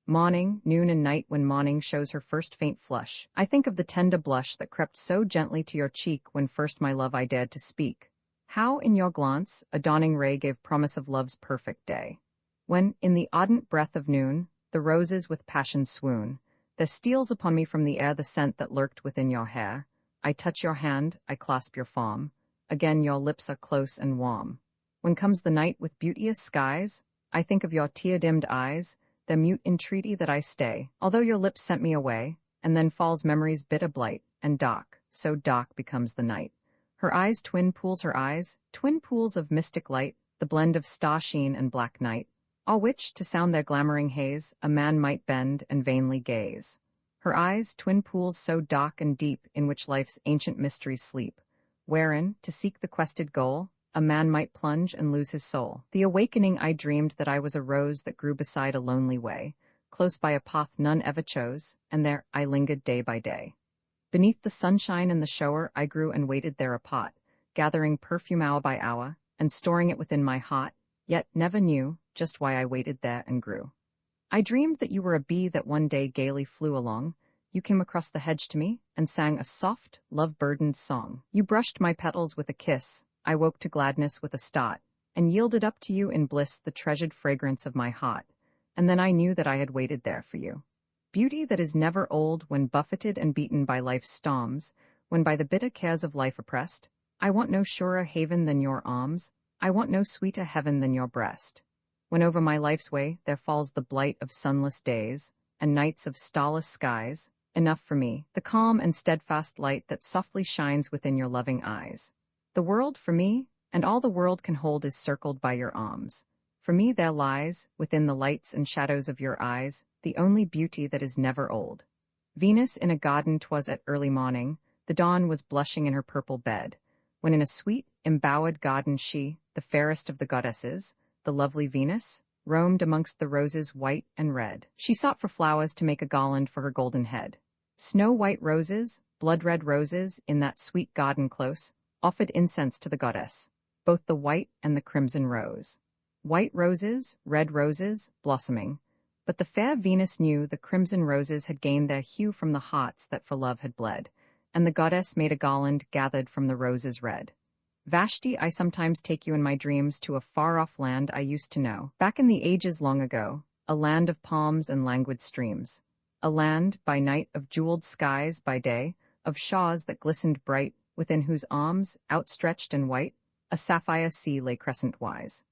Morning, noon and night, when morning shows her first faint flush, I think of the tender blush that crept so gently to your cheek when first my love I dared to speak. How in your glance a dawning ray gave promise of love's perfect day. When, in the ardent breath of noon, the roses with passion swoon, there steals upon me from the air the scent that lurked within your hair. I touch your hand, I clasp your form. Again your lips are close and warm. When comes the night with beauteous skies, I think of your tear-dimmed eyes, their mute entreaty that I stay, although your lips sent me away, and then falls memory's bitter blight, and dark, so dark becomes the night. Her eyes twin pools twin pools of mystic light, the blend of star sheen and black night, all which, to sound their glamoring haze, a man might bend and vainly gaze. Her eyes, twin pools so dark and deep, in which life's ancient mysteries sleep, wherein, to seek the quested goal, a man might plunge and lose his soul. The awakening I dreamed that I was a rose that grew beside a lonely way, close by a path none ever chose, and there I lingered day by day. Beneath the sunshine and the shower I grew and waited there apart, gathering perfume hour by hour, and storing it within my heart, yet never knew just why I waited there and grew. I dreamed that you were a bee that one day gaily flew along. You came across the hedge to me, and sang a soft, love-burdened song. You brushed my petals with a kiss, I woke to gladness with a start, and yielded up to you in bliss the treasured fragrance of my heart, and then I knew that I had waited there for you. Beauty that is never old when buffeted and beaten by life's storms, when by the bitter cares of life oppressed, I want no surer haven than your arms, I want no sweeter heaven than your breast. When over my life's way there falls the blight of sunless days, and nights of starless skies, enough for me, the calm and steadfast light that softly shines within your loving eyes. The world for me, and all the world can hold, is circled by your arms. For me there lies, within the lights and shadows of your eyes, the only beauty that is never old. Venus in a garden 'twas at early morning, the dawn was blushing in her purple bed, when in a sweet, embowered garden she, the fairest of the goddesses, the lovely Venus, roamed amongst the roses white and red. She sought for flowers to make a garland for her golden head. Snow-white roses, blood-red roses, in that sweet garden close, offered incense to the goddess, both the white and the crimson rose. White roses, red roses, blossoming. But the fair Venus knew the crimson roses had gained their hue from the hearts that for love had bled, and the goddess made a garland gathered from the roses red. Vashti, I sometimes take you in my dreams to a far-off land I used to know, back in the ages long ago, a land of palms and languid streams. A land, by night, of jeweled skies by day, of shawls that glistened bright, within whose arms, outstretched and white, a sapphire sea lay crescent-wise.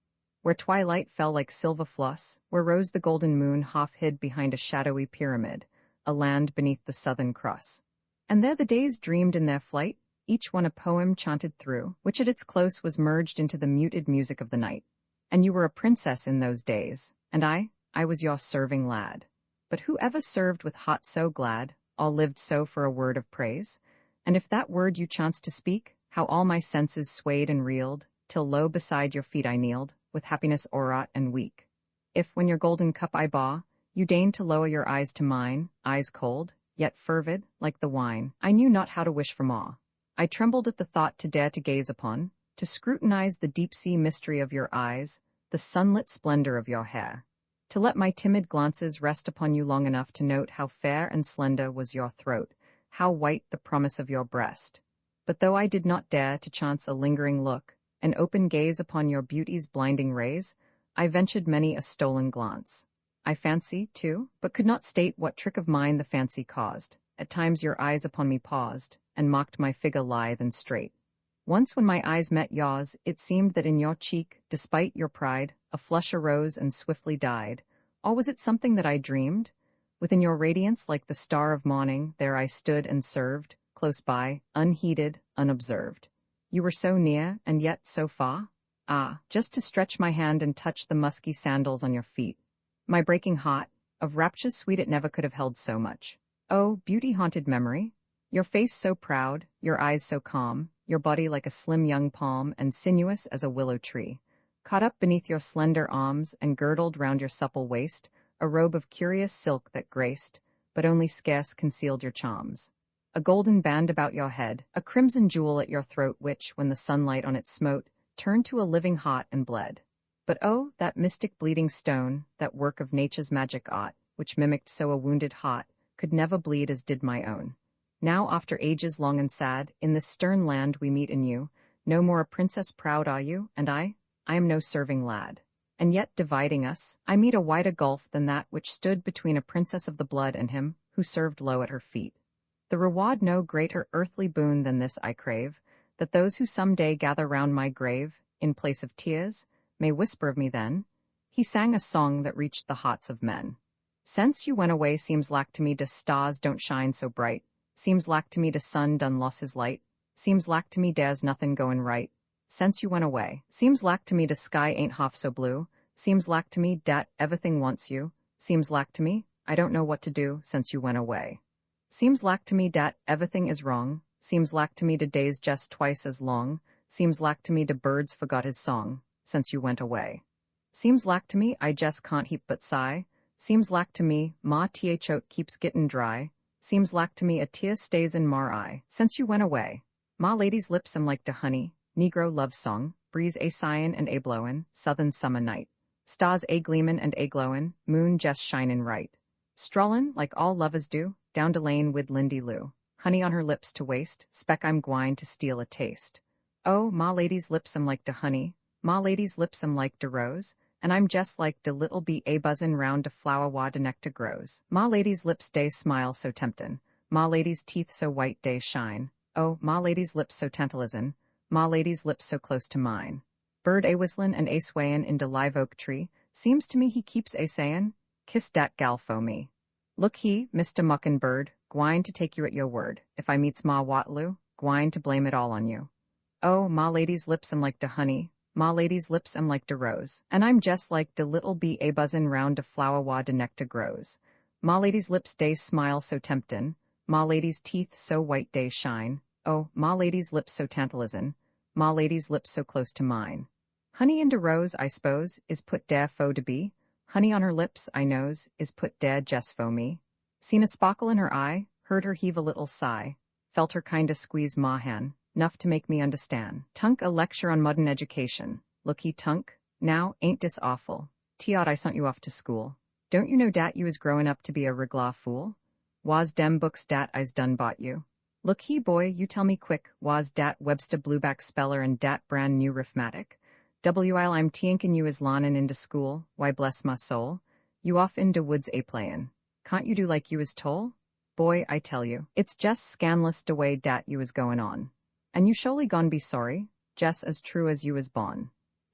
Where twilight fell like silver floss, where rose the golden moon half hid behind a shadowy pyramid, a land beneath the southern cross. And there the days dreamed in their flight, each one a poem chanted through, which at its close was merged into the muted music of the night. And you were a princess in those days, and I was your serving lad. But who ever served with heart so glad, all lived so for a word of praise? And if that word you chanced to speak, how all my senses swayed and reeled, till low beside your feet I kneeled, with happiness o'erwrought and weak. If, when your golden cup I bore, you deigned to lower your eyes to mine, eyes cold, yet fervid, like the wine, I knew not how to wish for more. I trembled at the thought to dare to gaze upon, to scrutinize the deep-sea mystery of your eyes, the sunlit splendor of your hair, to let my timid glances rest upon you long enough to note how fair and slender was your throat, how white the promise of your breast. But though I did not dare to chance a lingering look, an open gaze upon your beauty's blinding rays, I ventured many a stolen glance. I fancy, too, but could not state what trick of mine the fancy caused. At times your eyes upon me paused, and mocked my figure lithe and straight. Once when my eyes met yours, it seemed that in your cheek, despite your pride, a flush arose and swiftly died. Or was it something that I dreamed? Within your radiance like the star of morning, there I stood and served, close by, unheeded, unobserved. You were so near, and yet so far? Ah, just to stretch my hand and touch the musky sandals on your feet. My breaking heart, of rapture sweet it never could have held so much. Oh, beauty-haunted memory! Your face so proud, your eyes so calm, your body like a slim young palm and sinuous as a willow tree. Caught up beneath your slender arms and girdled round your supple waist, a robe of curious silk that graced, but only scarce concealed your charms. A golden band about your head, a crimson jewel at your throat which, when the sunlight on it smote, turned to a living heart and bled. But oh, that mystic bleeding stone, that work of nature's magic art, which mimicked so a wounded heart, could never bleed as did my own. Now, after ages long and sad, in this stern land we meet in you, no more a princess proud are you, and I am no serving lad. And yet, dividing us, I meet a wider gulf than that which stood between a princess of the blood and him, who served low at her feet. The reward no greater earthly boon than this I crave, that those who some day gather round my grave, in place of tears, may whisper of me then, he sang a song that reached the hearts of men. Since you went away seems lack to me de stars don't shine so bright, seems lack to me de sun done loss his light, seems lack to me dares nothing goin' right. Since you went away, seems lack to me de sky ain't half so blue, seems lack to me dat everything wants you, seems lack to me, I don't know what to do since you went away. Seems lack to me dat everything is wrong, seems lack to me de days just twice as long, seems lack to me de birds forgot his song, since you went away. Seems lack to me I just can't heap but sigh, seems lack to me ma throat keeps gettin' dry, seems lack to me a tear stays in mar eye, since you went away. Ma lady's lips am like de honey, negro love song, breeze a sighin' and a blowin', southern summer night. Stars a gleamin' and a glowin', moon just shinin' right. Strollin', like all lovers do, down de lane wid Lindy Lou, honey on her lips to waste, speck I'm gwine to steal a taste. Oh, ma lady's lips am like de honey, ma lady's lips am like de rose, and I'm just like de little bee a buzzin' round de flower wha de nectar grows. Ma lady's lips dey smile so temptin', ma lady's teeth so white dey shine, oh, ma lady's lips so tantalizin', ma lady's lips so close to mine. Bird a whistlin' and a swayin' in de live oak tree, seems to me he keeps a sayin', kiss dat gal fo me. Look he, Mr. Mockingbird, gwine to take you at your word. If I meets Ma Waterloo, gwine to blame it all on you. Oh, ma lady's lips am like de honey, ma lady's lips am like de rose, and I'm just like de little bee a buzzin' round de flower wha de nectar grows. Ma lady's lips dey smile so temptin', ma lady's teeth so white dey shine, oh, ma lady's lips so tantalizin', ma lady's lips so close to mine. Honey and de rose, I s'pose, is put dare fo to be, Honey on her lips, I knows, is put dead just for me. Seen a sparkle in her eye, heard her heave a little sigh, felt her kinda squeeze ma hand, 'nuff to make me understand. Tunk a lecture on modern education. Looky tunk, now, ain't dis awful. T'ought I sent you off to school. Don't you know dat you is growin' up to be a reglaw fool? Was dem books dat I's done bought you? Look he boy, you tell me quick, was dat Webster Blueback speller and dat brand new arithmetic? While I'm tinkin' you is lanin' into school, why bless my soul, you off in de woods a playin'. Can't you do like you is tole? Boy, I tell you, it's just scandalous de way dat you is goin' on. And you surely gon' be sorry, just as true as you is born.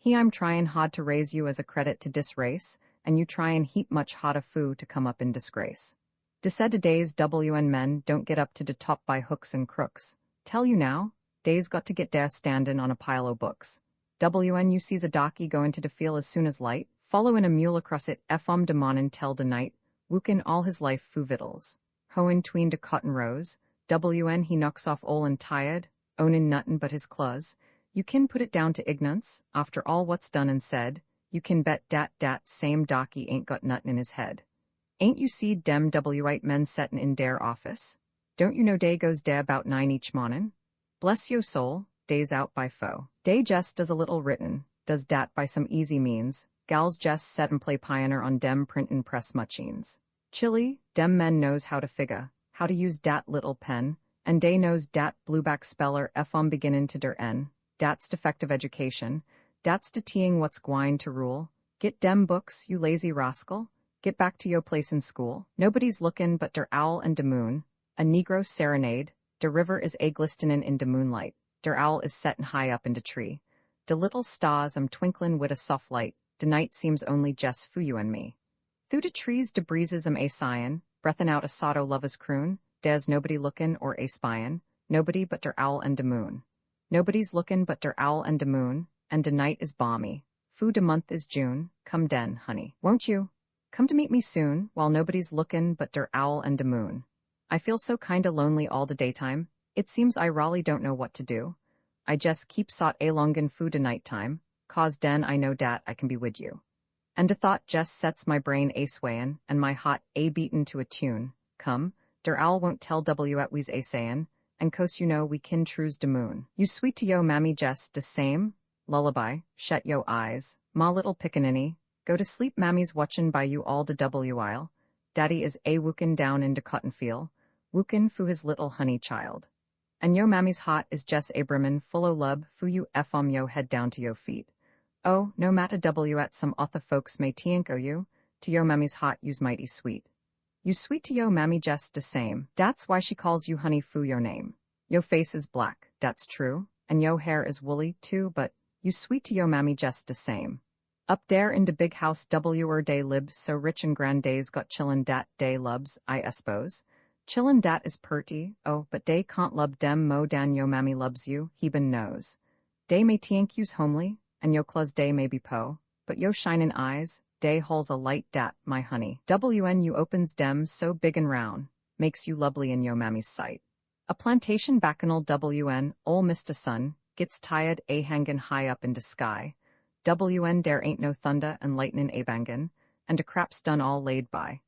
I'm tryin' hard to raise you as a credit to dis race, and you tryin' heap much hotta foo to come up in disgrace. De said days WN men don't get up to de top by hooks and crooks. Tell you now, days got to get dere standin' on a pile o' books. WN you sees a docky goin' to de field as soon as light, followin' a mule across it de monin' tell de night, wookin' all his life foo vittles. Hoein' tween de cotton rows, WN he knocks off ol' and tired, ownin' nuttin' but his claws. You kin put it down to ignance, after all what's done and said, you kin bet dat same docky ain't got nuttin' in his head. Ain't you seed dem white men settin' in dere office? Don't you know dey goes dere 'bout 9 each mornin'? Bless yo soul, dey's out by foe. Dey just does a little written, does dat by some easy means, gals just set and play pioneer on dem printin' press machines. Chilly, dem men knows how to figure, how to use dat little pen, and dey knows dat blueback speller beginnin' to der N. Dat's defective education, dat's de teeing what's gwine to rule. Get dem books, you lazy rascal, get back to yo place in school. Nobody's lookin' but der owl and de moon, a negro serenade, de river is glistenin' in de moonlight, der owl is settin' high up in de tree. De little stars twinklin' wid a soft light, de night seems only jest for you and me. Through de trees de breezes a sighin', breathin' out a sotto lover's croon, dere's nobody lookin' or a spyin', nobody but der owl and de moon. Nobody's lookin' but der owl and de moon, and de night is balmy. Foo de month is June, come den, honey. Won't you? Come to meet me soon, while nobody's lookin' but der owl and de moon. I feel so kinda lonely all de daytime, it seems I rallie don't know what to do. I just keep sot a longin' foo de nighttime, cause den I know dat I can be wid you. And de thought just sets my brain a swayin', and my heart a beatin' to a tune. Come, der owl won't tell at we's a sayin', and course you know we kin trues de moon. You sweet to yo mammy just de same, lullaby, shet yo eyes, ma little pickaninny, go to sleep mammy's watchin' by you all de while. Daddy is a wookin' down in de cotton field, wookin' foo his little honey child. And yo mammy's hot is just a brimmin' full o' lub foo you yo head down to yo feet. Oh, no matter at some other folks may tink o you, to yo mammy's hot you's mighty sweet. You sweet to yo mammy just de same, dat's why she calls you honey foo yo name. Yo face is black, dat's true, and yo hair is woolly too, but you sweet to yo mammy just de same. Up dere in de big house day libs so rich and grand days got chillin' dat day lubs, I espose. Chillin' dat is purty, oh, but dey can't lub dem mo dan yo mammy lubs you, heeben knows. Dey may tink you's homely, and yo claws day may be po, but yo shinin' eyes, day holes a light dat, my honey. WN you opens dem so big and round, makes you lovely in yo mammy's sight. A plantation bacchanal WN, ol' Mr. Sun, gets tired a hangin' high up in de sky. WN dere ain't no thunder and lightnin' a bangin', and de crap's done all laid by.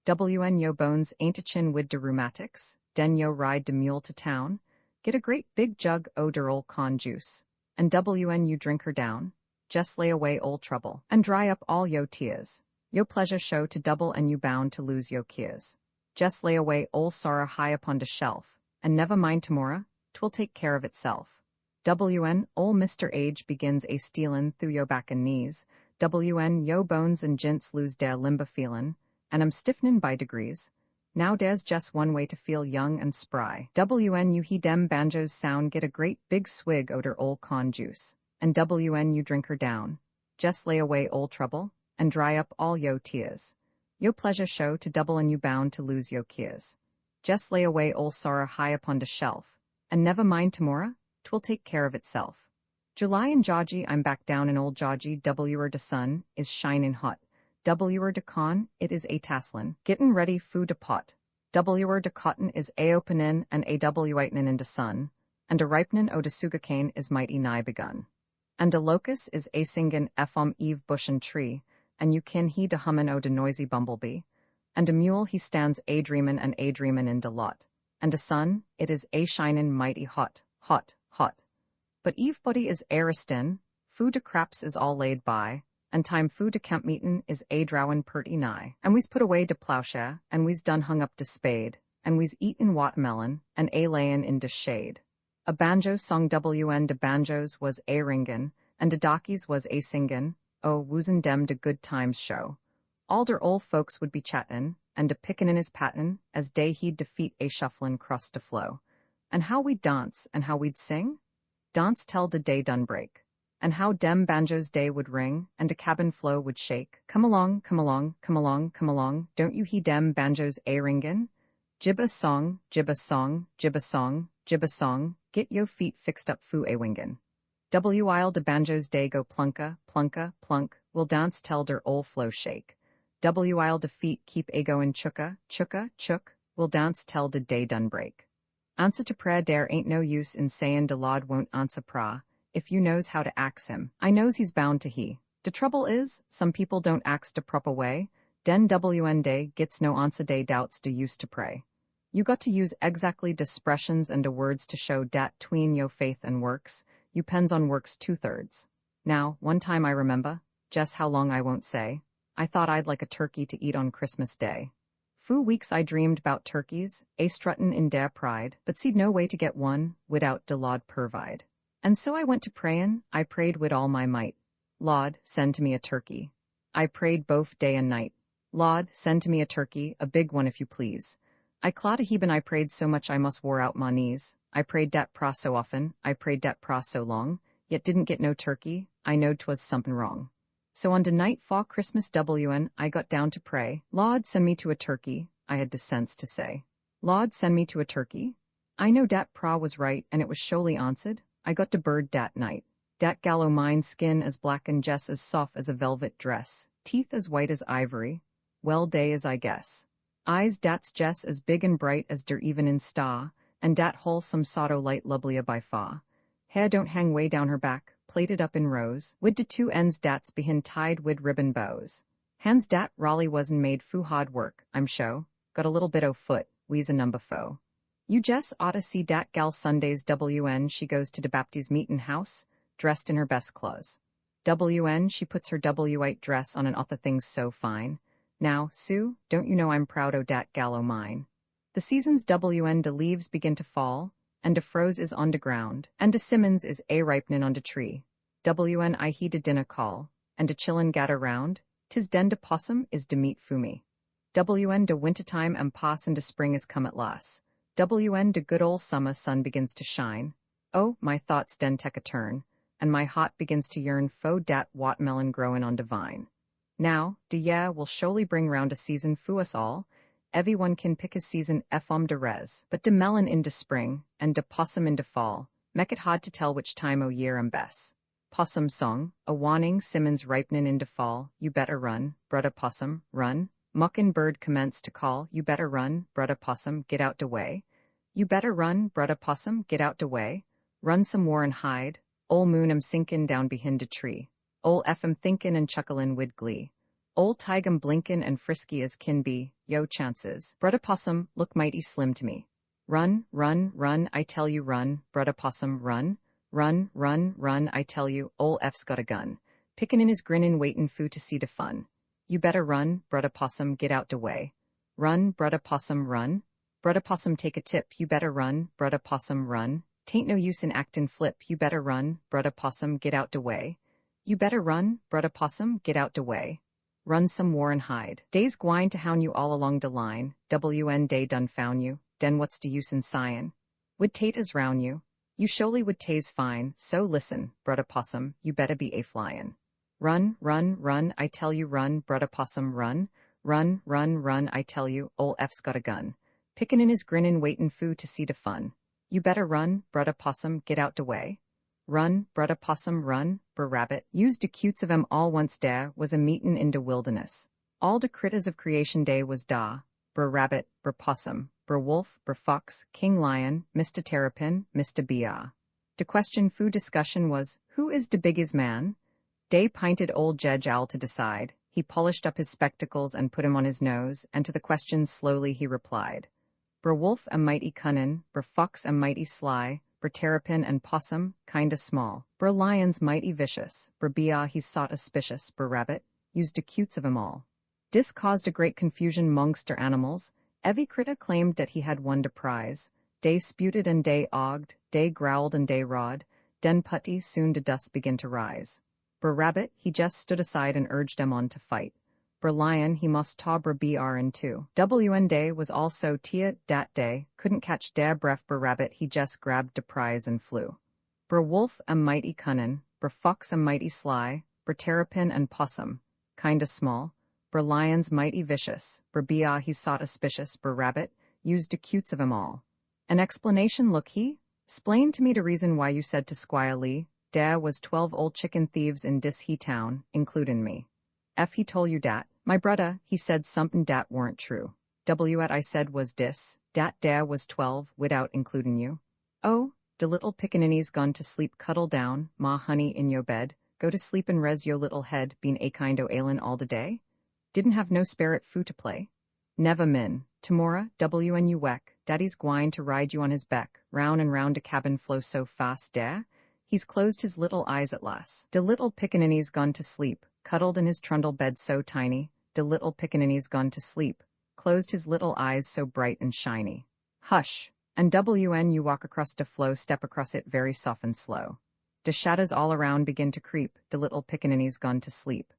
WN yo bones ain't a chin wid de rheumatics, den yo ride de mule to town, get a great big jug o' der ol' con juice, and WN you drink her down. Just lay away old trouble, and dry up all yo tears. Yo pleasure show to double and you bound to lose yo keers. Just lay away old sorrow high upon de shelf, and never mind tomorrow, 'twill take care of itself. WN, ol' Mr. Age begins a stealin' through yo back and knees. WN, yo bones and jints lose dere limba feelin', and I'm stiffenin' by degrees. Now dere's just one way to feel young and spry. WN you he dem banjos sound get a great big swig o' der ol' con juice. And WN you drink her down. Just lay away old trouble, and dry up all yo tears. Yo pleasure show to double and you bound to lose yo keers. Just lay away old sorrow high upon de shelf, and never mind tomorrow, 'twill take care of itself. July and Georgie I'm back down in old Georgie W'er de sun is shinin' hot. W'er de con, it is a tasslin', gettin' ready foo de pot. W'er de cotton is a openin' and a whitenin' in de sun, and de ripenin' o de sugarcane is mighty nigh begun. And de locust is a singin' eve bush and tree, and you kin he de hummin o de noisy bumblebee, and a mule he stands a dreamin' in de lot, and de sun, it is a shinin' mighty hot, hot, hot. But everybody is aristin, food de craps is all laid by, and time food de camp meetin' is a drowin' purty nigh, and we's put away de plowshare, and we's done hung up de spade, and we's eatin' watermelon, and a layin' in de shade. A banjo song WN de banjos was a ringin', and de darkies was a singin', oh, woosin' dem de good times show. All der ol' folks would be chattin', and de pickin' in his patin', as day he'd defeat a shufflin' cross de flow. And how we'd dance, and how we'd sing? Dance tell de day done break. And how dem banjos day would ring, and de cabin flow would shake. Come along, come along, come along, come along, don't you he dem banjos a ringin'? Jib a song, jib a song, jib a song, jib a song, get yo feet fixed up fu a wingin'. While de banjos day go plunka, plunka, plunk, will dance tell der ol' flow shake. While de feet keep a goin' chooka, chooka, chook, will dance tell de day done break. Ansa to prayer dare ain't no use in sayin' de Lord won't ansa pra, if you knows how to ax him. I knows he's bound to he. De trouble is, some people don't ax de proper way, den WN day gets no ansa day doubts de use to pray. You got to use exactly de expressions and de words to show dat tween yo faith and works, you pens on works 2/3. Now, one time I remember, just how long I won't say, I thought I'd like a turkey to eat on Christmas Day. Fu weeks I dreamed 'bout turkeys, a struttin' in dare pride, but seed no way to get one, widout de Lord purvide. And so I went to prayin', I prayed wid all my might. Lord, send to me a turkey. I prayed both day and night. Lord, send to me a turkey, a big one if you please. I clawed a heap and I prayed so much I must wore out my knees. I prayed dat pra so often, I prayed dat pra so long, yet didn't get no turkey, I knowed 'twas somethin' wrong. So on de night 'fore Christmas WN, I got down to pray, Lord, send me to a turkey, I had de sense to say. Lord, send me to a turkey? I know dat pra was right, and it was surely answered. I got de bird dat night. Dat gal o' mine, skin as black and just as soft as a velvet dress, teeth as white as ivory, well day as I guess. Eyes dat's just as big and bright as der even in star, and dat wholesome soto light lovelier by far. Hair don't hang way down her back, plaited up in rows, wid de two ends dat's behind tied wid ribbon bows. Hands dat Raleigh wasn't made fu hard work, I'm sho. Got a little bit o' foot, we's a number foe. You just oughta see dat gal Sundays WN, she goes to de Baptist meetin' house, dressed in her best clothes. WN, she puts her white dress on and other things so fine. Now, Sue, don't you know I'm proud o' dat gal o' mine? The seasons WN, de leaves begin to fall, and de froze is on de ground, and de simmons is a ripenin' on de tree. WN, I heed de dinner call, and de chillun gather round, 'tis den de possum is de meat fu me. WN, de wintertime am pass and de spring is come at last. WN, de good ol' summer sun begins to shine. Oh, my thoughts den take a turn, and my heart begins to yearn fo dat watermelon growin' on de vine. Now, de year will surely bring round a season fu us all. Everyone can pick his season de res, but de melon in de spring, and de possum in de fall, make it hard to tell which time o' year am best. Possum song, a warning, simmons ripenin' in de fall, you better run, brudder possum, run. Muckin' bird commence to call, you better run, brudder possum, get out de way. You better run, brudder possum, get out de way. Run some more and hide, ol' moon am sinkin' down behind de tree. Ol' F am thinkin' and chucklin' wid glee. Ol' tigum blinkin' and frisky as kin be, yo chances. Brudder possum, look mighty slim to me. Run, run, run, I tell you run, brudder possum, run. Run, run, run, I tell you, ol' F's got a gun. Pickin' in his grinnin' waitin' fu to see de fun. You better run, brudder possum, get out de way. Run, brudder possum, run. Brudder possum, take a tip, you better run, brudder possum, run. 'Tain't no use in actin' flip, you better run, brudder possum, get out de way. You better run, brudder possum, get out de way. Run some more and hide. Day's gwine to hound you all along de line, WN day done found you, den what's de use in sighin'? Would tate as round you. You surely would tay's fine, so listen, brudder possum, you better be a flyin'. Run, run, run, I tell you run, brudder possum, run. Run, run, run, I tell you, ol' F's got a gun. Pickin' in his grinnin' waitin' fu to see de fun. You better run, brudder possum, get out de way. Run, brudder possum, run, brer rabbit. Used de cutes of 'em all once dere was a meetin' in de wilderness. All de critters of creation day was da, brer rabbit, brer possum, brer wolf, brer fox, king lion, Mr. Terrapin, Mr. Bear. De question fu discussion was, who is de biggest man? Day pinted old Jedge Owl to decide. He polished up his spectacles and put 'em on his nose, and to the questions slowly he replied. Br wolf am mighty cunnin', br fox am mighty sly, br terrapin and possum, kinda small. Br lion's mighty vicious, br bear he's sot auspicious, br rabbit, used de cutes of 'em all. Dis caused a great confusion mongst der animals. Every critter claimed that he had won de prize. Dey sputed and dey ogged, dey growled and dey rawed, den putty soon de dust begin to rise. Br rabbit, he just stood aside and urged them on to fight. Br lion, he must taw br br in two. WN day was also tia dat day, couldn't catch da breath. Br rabbit, he just grabbed de prize and flew. Br wolf am mighty cunnin', br fox am mighty sly, br terrapin and possum, kinda small. Br lion's mighty vicious, br bear he's sot auspicious, br rabbit, used de cutes of 'em all. An explanation look he? 'Splain to me de reason why you said to Squire Lee, da was 12 old chicken thieves in dis he town, includin' me. F he told you dat, my brudder, he said somethin' dat warn't true. What I said was dis, dat da was 12, widout includin' you. Oh, de little pickaninny's gone to sleep, cuddle down, ma honey in yo bed, go to sleep and res yo little head, been a kind o' ailin' all de day? Didn't have no spirit foo to play? Neva min, tomorrow, when you weck, daddy's gwine to ride you on his beck, round and round de cabin flow so fast da? He's closed his little eyes at last. De little pickaninny's gone to sleep, cuddled in his trundle bed so tiny, de little pickaninny's gone to sleep, closed his little eyes so bright and shiny. Hush, and when you walk across de flow, step across it very soft and slow. De shadows all around begin to creep, de little pickaninny's gone to sleep.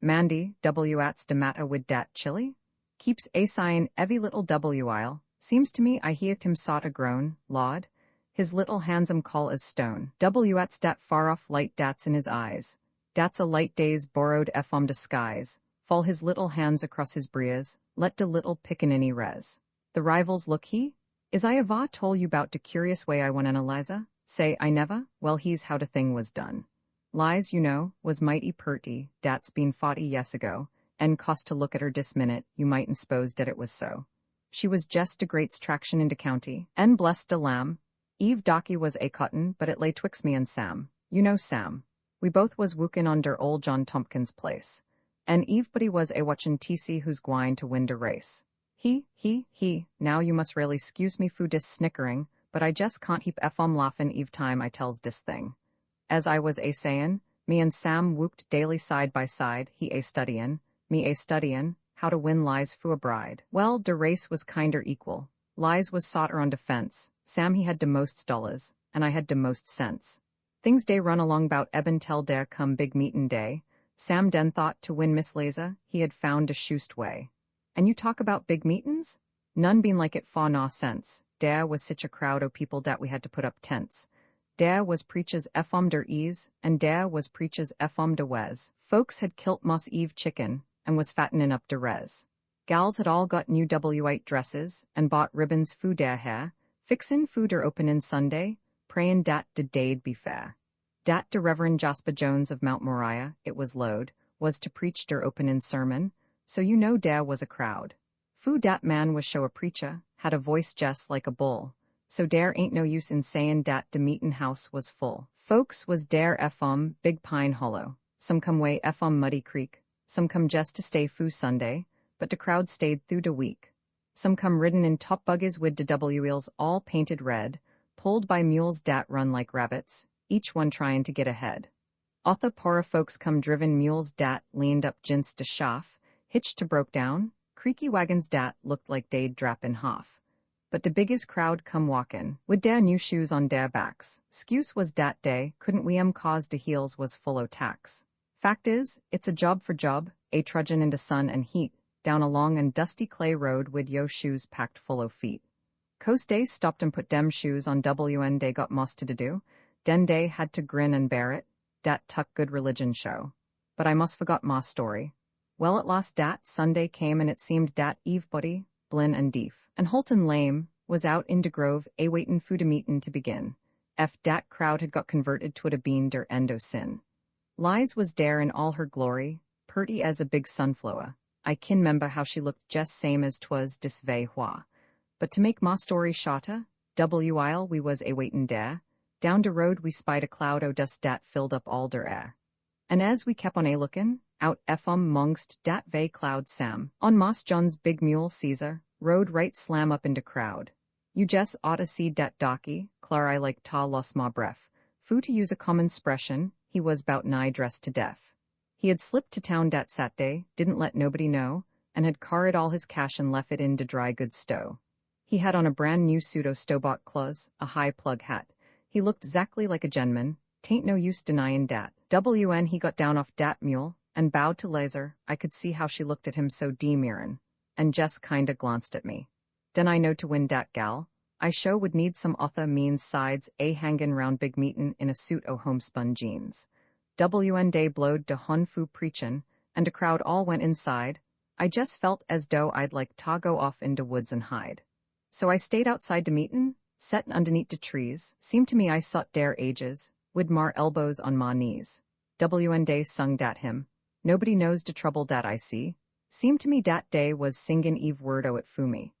Mandy, at's de matter wid dat chilly? Keeps a sign every little while, seems to me I heard him sot a groan, Lord. His little handsome call as stone. At's dat far off light dat's in his eyes. Dat's a light day's borrowed from de skies. Fall his little hands across his brias, let de little pickaninny res. The rivals look he? Is I ava told you bout de curious way I won Eliza? Say I never, well he's how de thing was done. Lies, you know, was mighty purty, dat's been 40 yes ago, and cost to look at her dis minute, you mightn't s'pose dat it was so. She was jest de great's traction in de county, and blessed de lamb. Eve Docky was a cotton, but it lay twixt me and Sam. You know Sam. We both was wookin' on der old John Tompkins' place. And Eve buddy was a watchin' TC who's gwine to win de race. He, now you must really 'scuse me foo dis snickering, but I jest can't heap laughin' Eve time I tells dis thing. As I was a sayin', me and Sam whooped daily side by side, he a studyin', me a studyin', how to win lies foo a bride. Well, de race was kinder equal. Lies was soughter on defense. Sam he had de most dollars, and I had de most sense. Things day run along bout eben tell der come big meetin' day. Sam den thought to win Miss Liza, he had found de shoost way. And you talk about big meetin's? None been like it fa naw sense. Der was sich a crowd o' people dat we had to put up tents. Der was preaches der ease, and der was preaches de wes. Folks had kilt Moss Eve chicken, and was fattenin' up de res. Gals had all got new white dresses, and bought ribbons foo der hair, fixin' foo der openin' Sunday, prayin' dat de day'd be fair. Dat de Reverend Jasper Jones of Mount Moriah, it was load, was to preach der openin' sermon, so you know der was a crowd. Foo dat man was show a preacher, had a voice jest like a bull, so der ain't no use in sayin' dat de meetin' house was full. Folks was der Big Pine Hollow, some come way Muddy Creek, some come jest to stay foo Sunday, but de crowd stayed through de week. Some come ridden in top buggies wid de wheels all painted red, pulled by mules dat run like rabbits, each one tryin' to get ahead. Other poorer folks come driven mules dat leaned up jinst de shaft, hitched to broke down, creaky wagons dat looked like dey'd drap in half. But de biggest crowd come walkin', wid der new shoes on der backs. 'Scuse was dat day, couldn't we cause de heels was full o' tacks. Fact is, it's a job for job, a trudgin' in de sun and heat, down a long and dusty clay road wid yo shoes packed full o' feet. Coast day stopped and put dem shoes on when dey got most to do, den day had to grin and bear it, dat tuck good religion show. But I must forgot ma story. Well at last dat Sunday came and it seemed dat Eve buddy, Blinn and Deef, and Holton Lame, was out in de grove a waitin' foo de meetin' to begin. Dat crowd had got converted to a bean der end o' sin. Lies was dere in all her glory, purty as a big sunflower. I kin 'member how she looked just same as 'twas dis vay hwa. But to make ma story shorter, while we was a waitin' dere, down de road we spied a cloud o' dust dat filled up all der air. And as we kep on a lookin', out mongst dat vey cloud Sam. On Mas John's big mule Caesar, rode right slam up into crowd. You just oughta see dat docky, clar I like ta lost ma bref. Fu to use a common expression, he was bout nigh dressed to death. He had slipped to town dat Saturday, didn't let nobody know, and had carried all his cash and left it in de dry goods stow. He had on a brand new pseudo-stowbought clothes, a high plug hat. He looked exactly like a gen'man, tain't no use denyin' dat. When he got down off dat mule, and bowed to Laser, I could see how she looked at him so demurrin', and just kinda glanced at me. Den I know to win dat gal, I show would need some other means sides a hangin' round big meetin' in a suit o' homespun jeans. Day blowed de Hun Fu preachin', and de crowd all went inside. I just felt as though I'd like ta go off in de woods and hide. So I stayed outside de meetin', settin' underneath de trees. Seemed to me I sot dere ages, wid mar elbows on ma knees. Day sung dat hymn. Nobody knows de trouble dat I see. Seemed to me dat day was singin' Eve word o' it Fumi.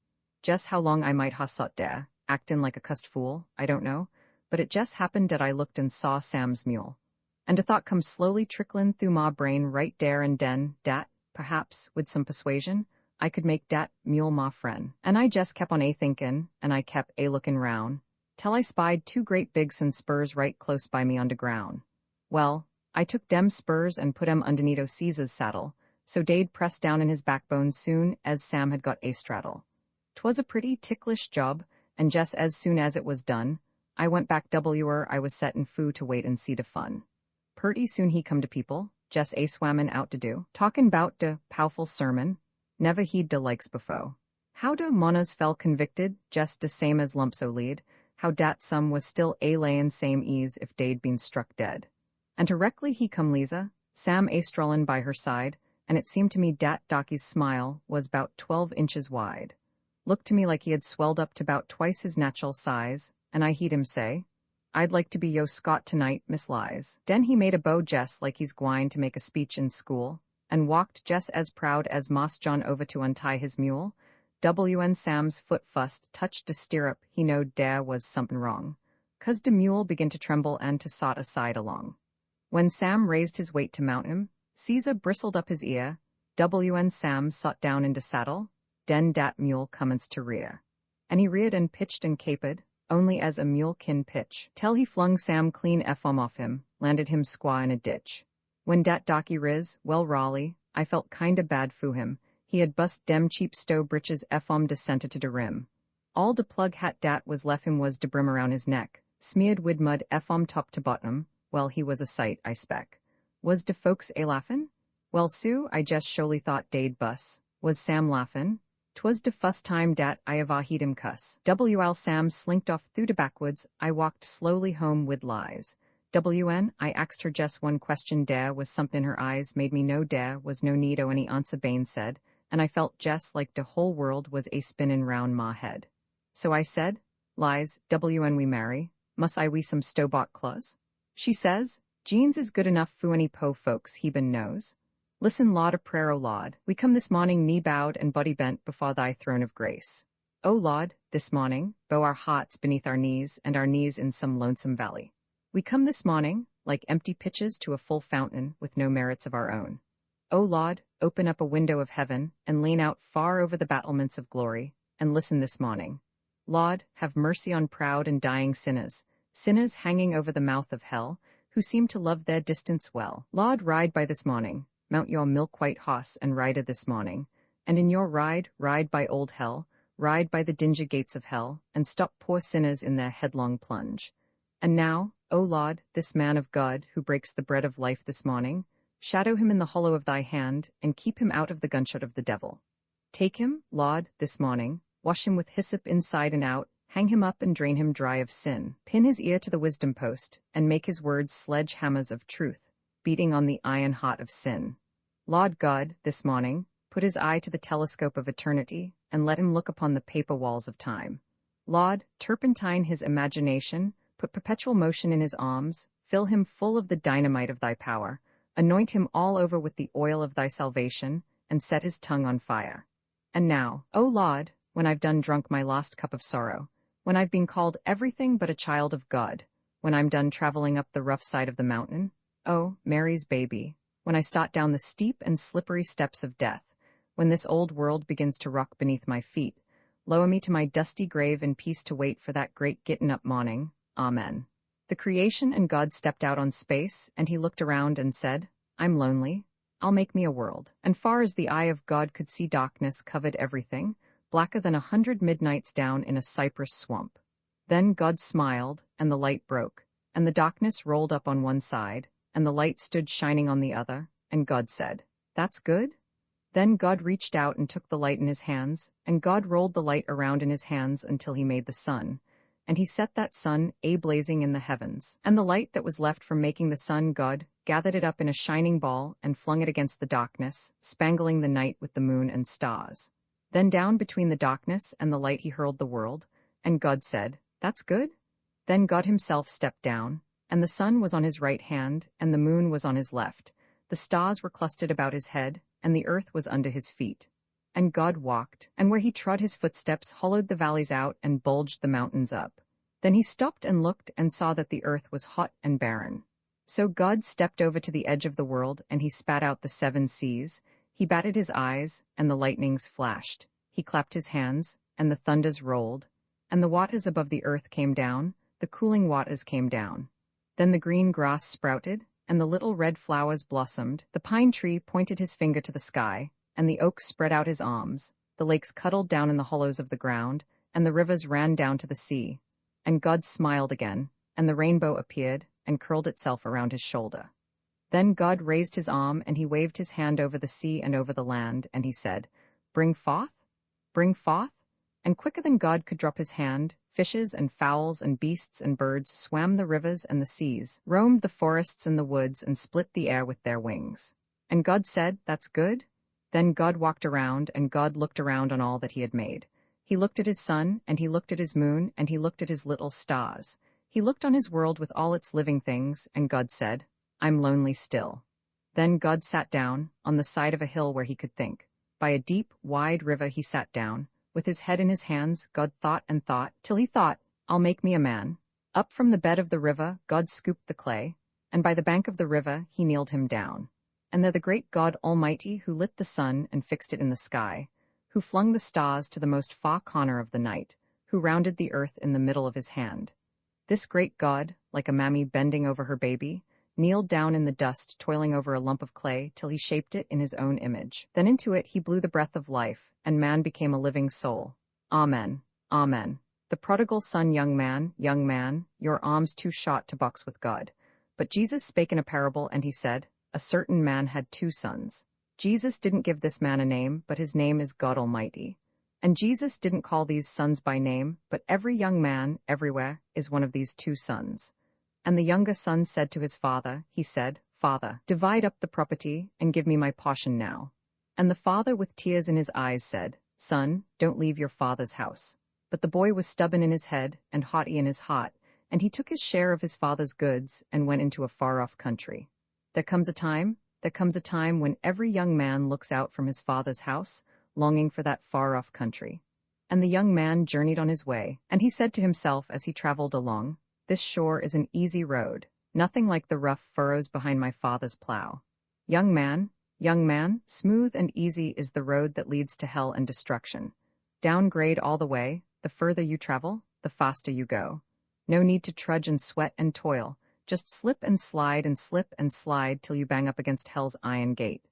Just how long I might ha sot dere, actin' like a cussed fool, I don't know, but it just happened dat I looked and saw Sam's mule. And a thought come slowly tricklin' through ma brain right dere and den, dat, perhaps, with some persuasion, I could make dat mule ma friend. And I just kept on a-thinkin', and I kept a-lookin' round, till I spied two great big sun spurs right close by me on de ground. Well, I took dem spurs and put 'em underneath o' Caesar's saddle, so dey'd press down in his backbone soon as Sam had got a-straddle. 'Twas a pretty ticklish job, and just as soon as it was done, I went back w'er I was settin' Fu to wait and see de fun. Purty soon he come to people, just a-swammin' out to do, talkin' 'bout de pow'ful sermon, never heed de likes befo'. How de monas fell convicted, just de same as lumps o' lead, how dat some was still a-layin' same ease if dey'd been struck dead. And directly he come Lisa, Sam a-strollin' by her side, and it seemed to me dat Docky's smile was 'bout 12 inches wide. Looked to me like he had swelled up to 'bout twice his natural size, and I heed him say, I'd like to be yo Scot tonight, Miss Lize. Den he made a bow jest like he's gwine to make a speech in school, and walked just as proud as Mas John over to untie his mule. Sam's foot fust touched de stirrup, he knowed dere was somethin' wrong, 'cause de mule begin to tremble and to sot aside along. When Sam raised his weight to mount him, Caesar bristled up his ear. Sam sot down in de saddle, den dat mule commenced to rear. And he reared and pitched and capered, only as a mule kin pitch, till he flung Sam clean off him, landed him squaw in a ditch. When dat docky riz, well Raleigh, I felt kinda bad fu him, he had bust dem cheap stow britches descended to de rim. All de plug hat dat was left him was de brim around his neck, smeared wid mud top to bottom. Well, he was a sight, I spec. Was de folks a-laughin'? Well, Sue, I just surely thought dey'd bus. Was Sam laughin'? 'Twas de fust time dat I ava heed him cuss. Sam slinked off through de backwoods, I walked slowly home wid Lize. I axed her just one question, dere was somethin' in her eyes made me know dere was no need o' any answer Bain said, and I felt just like de whole world was a-spinnin' round ma head. So I said, Lize, we marry, mus I we some stowbought clothes? She says, jeans is good enough fu any po folks he been knows. Listen, Lord, a prayer, O Lord. We come this morning knee bowed and body bent before thy throne of grace. O Lord, this morning, bow our hearts beneath our knees and our knees in some lonesome valley. We come this morning, like empty pitches to a full fountain with no merits of our own. O Lord, open up a window of heaven and lean out far over the battlements of glory, and listen this morning. Lord, have mercy on proud and dying sinners hanging over the mouth of hell, who seem to love their distance well. Lord, ride by this morning, mount your milk-white hoss and ride this morning, and in your ride by old hell, ride by the dingy gates of hell, and stop poor sinners in their headlong plunge. And now, O Lord, this man of God who breaks the bread of life this morning, shadow him in the hollow of thy hand, and keep him out of the gunshot of the devil. Take him, Lord, this morning, wash him with hyssop inside and out, hang him up and drain him dry of sin, pin his ear to the wisdom post, and make his words sledge-hammers of truth, beating on the iron heart of sin. Lord God, this morning, put his eye to the telescope of eternity, and let him look upon the paper walls of time. Lord, turpentine his imagination, put perpetual motion in his arms, fill him full of the dynamite of thy power, anoint him all over with the oil of thy salvation, and set his tongue on fire. And now, O Lord, when I've done drunk my last cup of sorrow, when I've been called everything but a child of God, when I'm done traveling up the rough side of the mountain, oh, Mary's baby, when I start down the steep and slippery steps of death, when this old world begins to rock beneath my feet, lower me to my dusty grave in peace to wait for that great gettin' up morning. Amen. The creation and God stepped out on space, and he looked around and said, I'm lonely. I'll make me a world. And far as the eye of God could see, darkness covered everything, blacker than 100 midnights down in a cypress swamp. Then God smiled, and the light broke, and the darkness rolled up on one side, and the light stood shining on the other, and God said, That's good? Then God reached out and took the light in his hands, and God rolled the light around in his hands until he made the sun. And he set that sun blazing in the heavens. And the light that was left from making the sun, God gathered it up in a shining ball and flung it against the darkness, spangling the night with the moon and stars. Then down between the darkness and the light he hurled the world, and God said, That's good? Then God himself stepped down, and the sun was on his right hand, and the moon was on his left. The stars were clustered about his head, and the earth was under his feet. And God walked, and where he trod his footsteps hollowed the valleys out and bulged the mountains up. Then he stopped and looked and saw that the earth was hot and barren. So God stepped over to the edge of the world, and he spat out the 7 seas. He batted his eyes, and the lightnings flashed. He clapped his hands, and the thunders rolled. And the waters above the earth came down, the cooling waters came down. Then the green grass sprouted, and the little red flowers blossomed. The pine tree pointed his finger to the sky, and the oak spread out his arms. The lakes cuddled down in the hollows of the ground, and the rivers ran down to the sea. And God smiled again, and the rainbow appeared and curled itself around his shoulder. Then God raised his arm, and he waved his hand over the sea and over the land, and he said, Bring forth? Bring forth? And quicker than God could drop his hand, fishes and fowls and beasts and birds swam the rivers and the seas, roamed the forests and the woods, and split the air with their wings. And God said, That's good? Then God walked around, and God looked around on all that he had made. He looked at his sun, and he looked at his moon, and he looked at his little stars. He looked on his world with all its living things, and God said, I'm lonely still. Then God sat down, on the side of a hill where he could think. By a deep, wide river he sat down. With his head in his hands, God thought and thought, till he thought, I'll make me a man. Up from the bed of the river, God scooped the clay, and by the bank of the river he kneeled him down. And there the great God Almighty, who lit the sun and fixed it in the sky, who flung the stars to the most far corner of the night, who rounded the earth in the middle of his hand. This great God, like a mammy bending over her baby, kneeled down in the dust, toiling over a lump of clay till he shaped it in his own image. Then into it he blew the breath of life, and man became a living soul. Amen. Amen. The prodigal son, young man, your arms too short to box with God. But Jesus spake in a parable, and he said, A certain man had 2 sons. Jesus didn't give this man a name, but his name is God Almighty. And Jesus didn't call these sons by name, but every young man, everywhere, is one of these 2 sons. And the younger son said to his father, he said, Father, divide up the property, and give me my portion now. And the father with tears in his eyes said, Son, don't leave your father's house. But the boy was stubborn in his head, and haughty in his heart, and he took his share of his father's goods, and went into a far-off country. There comes a time when every young man looks out from his father's house, longing for that far-off country. And the young man journeyed on his way, and he said to himself as he traveled along, This shore is an easy road, nothing like the rough furrows behind my father's plow. Young man, smooth and easy is the road that leads to hell and destruction. Downgrade all the way, the further you travel, the faster you go. No need to trudge and sweat and toil, just slip and slide till you bang up against hell's iron gate.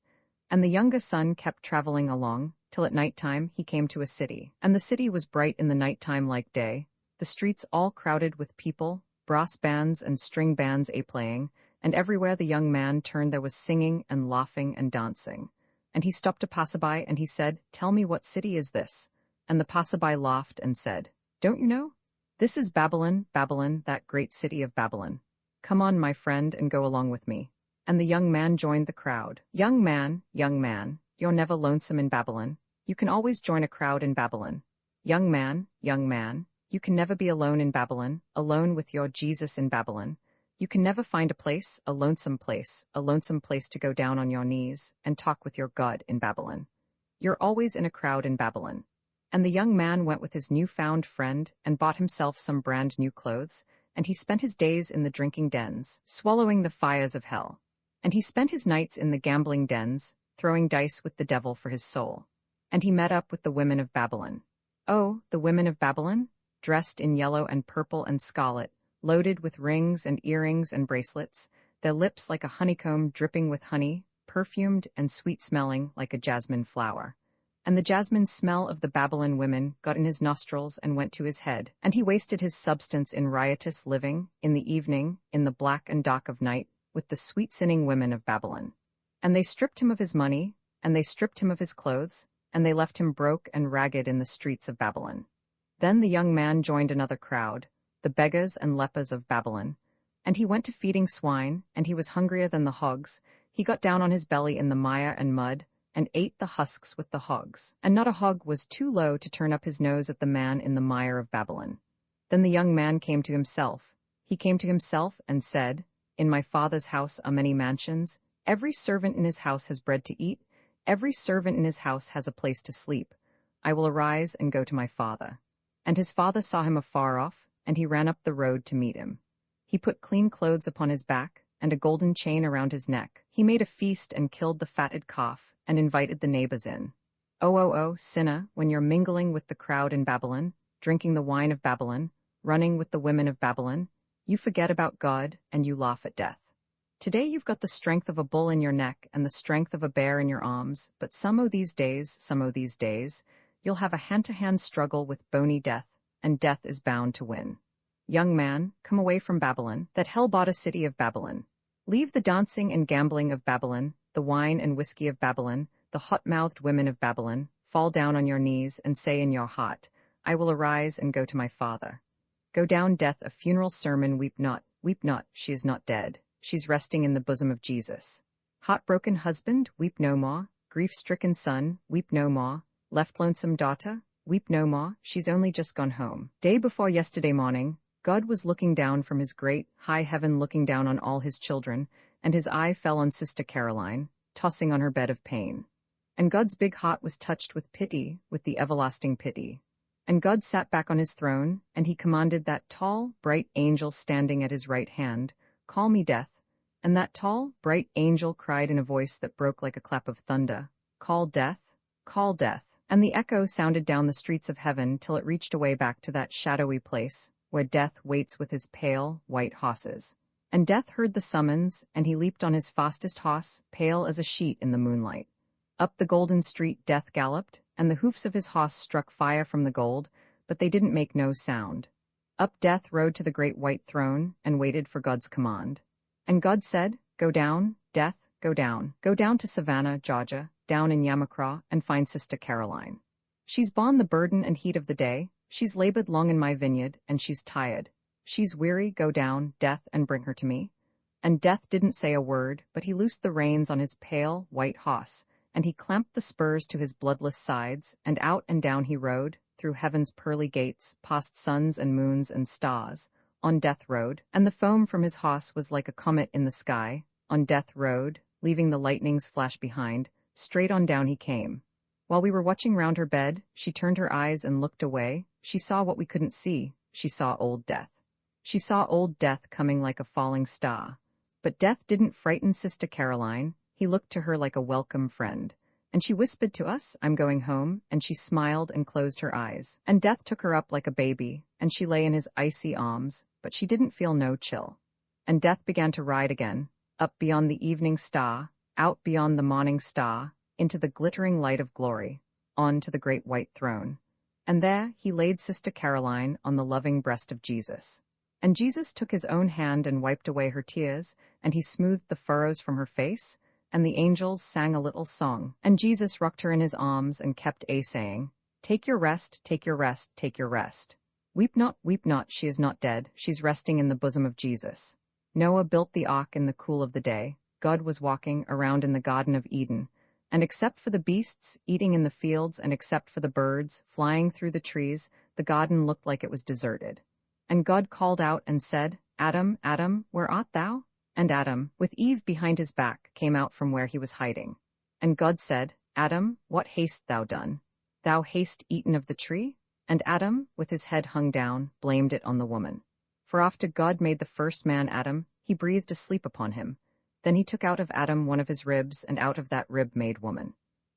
And the younger son kept traveling along, till at night time he came to a city. And the city was bright in the night time like day, the streets all crowded with people, brass bands and string bands playing, and everywhere the young man turned there was singing and laughing and dancing. And he stopped a passerby, and he said, Tell me, what city is this? And the passerby laughed and said, Don't you know? This is Babylon, that great city of Babylon. Come on, my friend, and go along with me. And the young man joined the crowd. Young man, you're never lonesome in Babylon. You can always join a crowd in Babylon. Young man, you can never be alone in Babylon, alone with your Jesus in Babylon. You can never find a lonesome place to go down on your knees and talk with your God in Babylon. You're always in a crowd in Babylon. And the young man went with his newfound friend and bought himself some brand new clothes, and he spent his days in the drinking dens, swallowing the fires of hell. And he spent his nights in the gambling dens, throwing dice with the devil for his soul. And he met up with the women of Babylon. Oh, the women of Babylon, dressed in yellow and purple and scarlet, loaded with rings and earrings and bracelets, their lips like a honeycomb dripping with honey, perfumed and sweet-smelling like a jasmine flower. And the jasmine smell of the Babylon women got in his nostrils and went to his head, and he wasted his substance in riotous living, in the evening, in the black and dark of night, with the sweet-sinning women of Babylon. And they stripped him of his money, and they stripped him of his clothes, and they left him broke and ragged in the streets of Babylon. Then the young man joined another crowd, the beggars and lepers of Babylon. And he went to feeding swine, and he was hungrier than the hogs. He got down on his belly in the mire and mud, and ate the husks with the hogs. And not a hog was too low to turn up his nose at the man in the mire of Babylon. Then the young man came to himself. He came to himself and said, In my father's house are many mansions. Every servant in his house has bread to eat. Every servant in his house has a place to sleep. I will arise and go to my father. And his father saw him afar off, and he ran up the road to meet him. He put clean clothes upon his back, and a golden chain around his neck. He made a feast and killed the fatted calf, and invited the neighbors in. Oh, sinner, when you're mingling with the crowd in Babylon, drinking the wine of Babylon, running with the women of Babylon, you forget about God, and you laugh at death. Today you've got the strength of a bull in your neck and the strength of a bear in your arms, but some o' these days, you'll have a hand-to-hand struggle with bony death, and death is bound to win. Young man, come away from Babylon, that hell-bought city of Babylon. Leave the dancing and gambling of Babylon, the wine and whiskey of Babylon, the hot-mouthed women of Babylon. Fall down on your knees and say in your heart, I will arise and go to my father. Go down, death, a funeral sermon, weep not, she is not dead. She's resting in the bosom of Jesus. Heartbroken husband, weep no more. Grief-stricken son, weep no more. Left lonesome daughter, weep no more, she's only just gone home. Day before yesterday morning, God was looking down from his great, high heaven, looking down on all his children, and his eye fell on Sister Caroline, tossing on her bed of pain. And God's big heart was touched with pity, with the everlasting pity. And God sat back on his throne, and he commanded that tall, bright angel standing at his right hand, Call me Death. And that tall, bright angel cried in a voice that broke like a clap of thunder, Call death, call death. And the echo sounded down the streets of heaven till it reached away back to that shadowy place, where Death waits with his pale, white horses. And Death heard the summons, and he leaped on his fastest horse, pale as a sheet in the moonlight. Up the golden street Death galloped, and the hoofs of his horse struck fire from the gold, but they didn't make no sound. Up Death rode to the great white throne, and waited for God's command. And God said, Go down, Death, go down to Savannah, Georgia, down in Yamacraw, and find Sister Caroline. She's borne the burden and heat of the day, she's labored long in my vineyard, and she's tired. She's weary, go down, Death, and bring her to me. And Death didn't say a word, but he loosed the reins on his pale, white horse, and he clamped the spurs to his bloodless sides, and out and down he rode, through heaven's pearly gates, past suns and moons and stars, on Death rode, and the foam from his horse was like a comet in the sky, on Death rode, leaving the lightnings flash behind, straight on down he came. While we were watching round her bed, she turned her eyes and looked away, she saw what we couldn't see, she saw old Death. She saw old Death coming like a falling star. But Death didn't frighten Sister Caroline, he looked to her like a welcome friend. And she whispered to us, I'm going home, and she smiled and closed her eyes. And Death took her up like a baby, and she lay in his icy arms, but she didn't feel no chill. And Death began to ride again, up beyond the evening star, out beyond the morning star, into the glittering light of glory, on to the great white throne. And there he laid Sister Caroline on the loving breast of Jesus. And Jesus took his own hand and wiped away her tears, and he smoothed the furrows from her face, and the angels sang a little song. And Jesus rocked her in his arms and kept saying, Take your rest, take your rest, take your rest. Weep not, she is not dead, she's resting in the bosom of Jesus. Noah built the ark in the cool of the day. God was walking around in the Garden of Eden, and except for the beasts eating in the fields and except for the birds flying through the trees, the garden looked like it was deserted. And God called out and said, Adam, Adam, where art thou? And Adam, with Eve behind his back, came out from where he was hiding. And God said, Adam, what hast thou done? Thou hast eaten of the tree? And Adam, with his head hung down, blamed it on the woman. For after God made the first man Adam, he breathed a sleep upon him. Then he took out of Adam one of his ribs, and out of that rib made woman.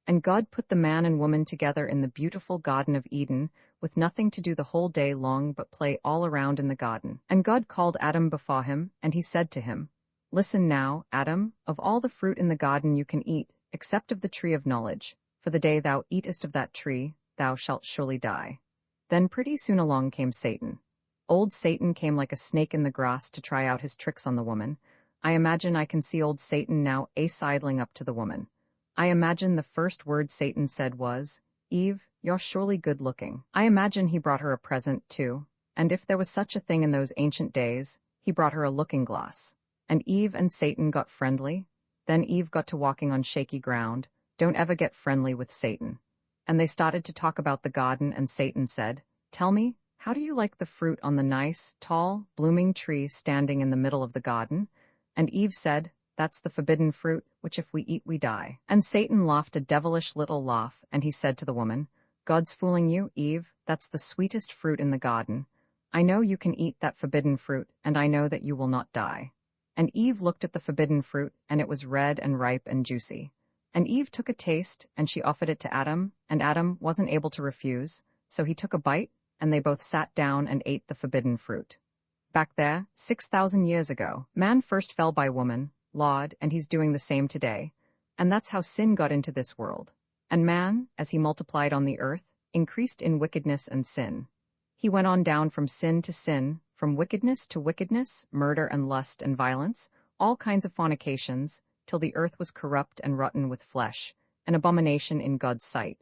And God put the man and woman together in the beautiful Garden of Eden, with nothing to do the whole day long but play all around in the garden. And God called Adam before him, and he said to him, Listen now, Adam, of all the fruit in the garden you can eat, except of the tree of knowledge, for the day thou eatest of that tree, thou shalt surely die. Then pretty soon along came Satan. Old Satan came like a snake in the grass to try out his tricks on the woman. I imagine I can see old Satan now sidling up to the woman. I imagine the first word Satan said was, Eve, you're surely good-looking. I imagine he brought her a present, too, and if there was such a thing in those ancient days, he brought her a looking-glass. And Eve and Satan got friendly. Then Eve got to walking on shaky ground. Don't ever get friendly with Satan. And they started to talk about the garden, and Satan said, Tell me, how do you like the fruit on the nice, tall, blooming tree standing in the middle of the garden? And Eve said, That's the forbidden fruit, which if we eat we die. And Satan laughed a devilish little laugh, and he said to the woman, God's fooling you, Eve, that's the sweetest fruit in the garden. I know you can eat that forbidden fruit, and I know that you will not die. And Eve looked at the forbidden fruit, and it was red and ripe and juicy. And Eve took a taste, and she offered it to Adam, and Adam wasn't able to refuse, so he took a bite, and they both sat down and ate the forbidden fruit. Back there, 6,000 years ago, man first fell by woman, Lord, and he's doing the same today. And that's how sin got into this world. And man, as he multiplied on the earth, increased in wickedness and sin. He went on down from sin to sin, from wickedness to wickedness, murder and lust and violence, all kinds of fornications, till the earth was corrupt and rotten with flesh, an abomination in God's sight.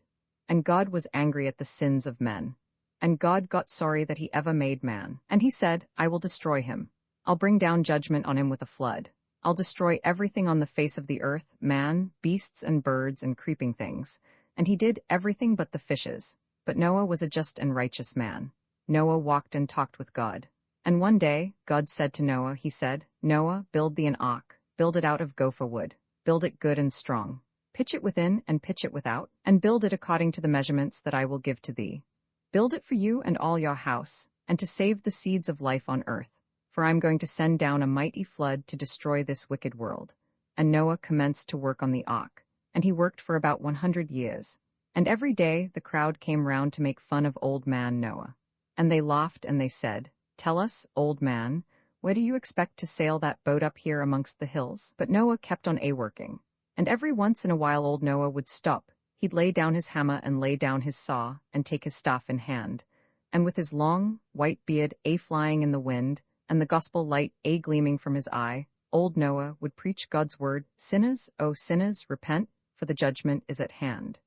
And God was angry at the sins of men. And God got sorry that he ever made man. And he said, I will destroy him. I'll bring down judgment on him with a flood. I'll destroy everything on the face of the earth, man, beasts and birds and creeping things. And he did everything but the fishes. But Noah was a just and righteous man. Noah walked and talked with God. And one day, God said to Noah, he said, Noah, build thee an ark, build it out of gopher wood, build it good and strong. Pitch it within and pitch it without, and build it according to the measurements that I will give to thee. Build it for you and all your house, and to save the seeds of life on earth. For I am going to send down a mighty flood to destroy this wicked world. And Noah commenced to work on the ark, and he worked for about 100 years. And every day the crowd came round to make fun of old man Noah. And they laughed and they said, Tell us, old man, where do you expect to sail that boat up here amongst the hills? But Noah kept on working. And every once in a while old Noah would stop. He'd lay down his hammer and lay down his saw, and take his staff in hand. And with his long, white beard flying in the wind, and the gospel light gleaming from his eye, old Noah would preach God's word, Sinners, O sinners, repent, for the judgment is at hand.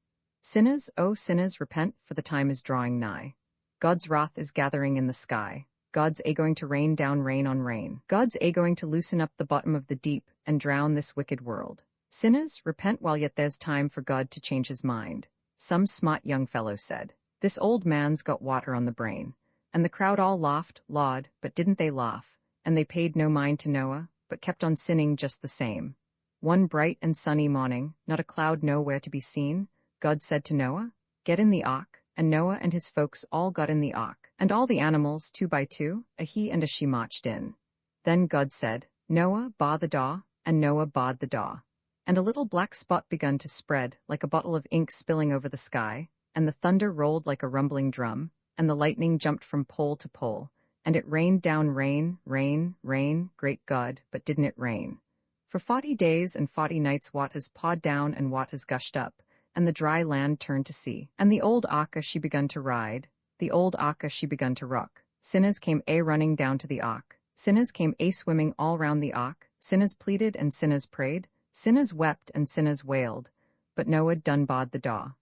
Sinners, O sinners, repent, for the time is drawing nigh. God's wrath is gathering in the sky. God's going to rain down rain on rain. God's going to loosen up the bottom of the deep and drown this wicked world. Sinners, repent while yet there's time for God to change his mind. Some smart young fellow said, This old man's got water on the brain. And the crowd all laughed, Lord, but didn't they laugh? And they paid no mind to Noah, but kept on sinning just the same. One bright and sunny morning, not a cloud nowhere to be seen, God said to Noah, Get in the ark. And Noah and his folks all got in the ark, and all the animals, 2 by 2, a he and a she marched in. Then God said, Noah, bar the door, and Noah barred the door. And a little black spot begun to spread, like a bottle of ink spilling over the sky, and the thunder rolled like a rumbling drum, and the lightning jumped from pole to pole, and it rained down rain, rain, rain, great God, but didn't it rain? For 40 days and 40 nights waters poured down and waters gushed up, and the dry land turned to sea. And the old ark she begun to ride, the old ark she begun to rock. Sinners came running down to the ark. Sinners came swimming all round the ark. Sinners pleaded and sinners prayed. Sinners wept and sinners wailed. But Noah done barred the door.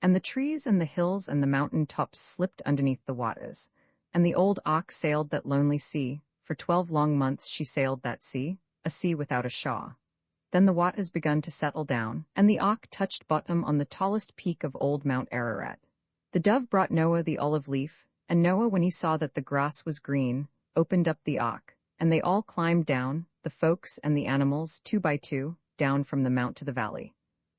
And the trees and the hills and the mountain tops slipped underneath the waters. And the old ark sailed that lonely sea. For 12 long months she sailed that sea, a sea without a shore. Then the waters begun to settle down, and the ark touched bottom on the tallest peak of old Mount Ararat. The dove brought Noah the olive leaf, and Noah, when he saw that the grass was green, opened up the ark, and they all climbed down, the folks and the animals, 2 by 2, down from the mount to the valley.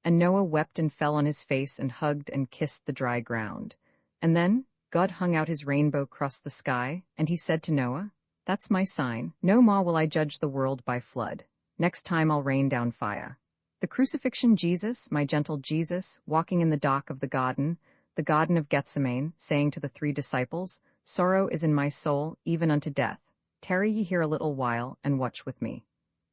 And Noah wept and fell on his face and hugged and kissed the dry ground. And then God hung out his rainbow across the sky, and he said to Noah, That's my sign, no more will I judge the world by flood. Next time I'll rain down fire. The crucifixion Jesus, my gentle Jesus, walking in the dock of the Garden of Gethsemane, saying to the 3 disciples, Sorrow is in my soul, even unto death. Tarry ye here a little while, and watch with me.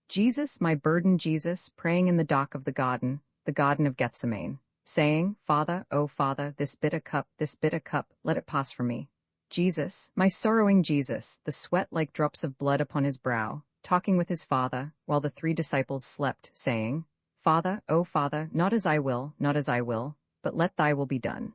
Jesus, my burden Jesus, praying in the dock of the Garden of Gethsemane, saying, Father, O Father, this bitter cup, let it pass from me. Jesus, my sorrowing Jesus, the sweat like drops of blood upon his brow, talking with his Father, while the 3 disciples slept, saying, Father, O Father, not as I will, but let thy will be done.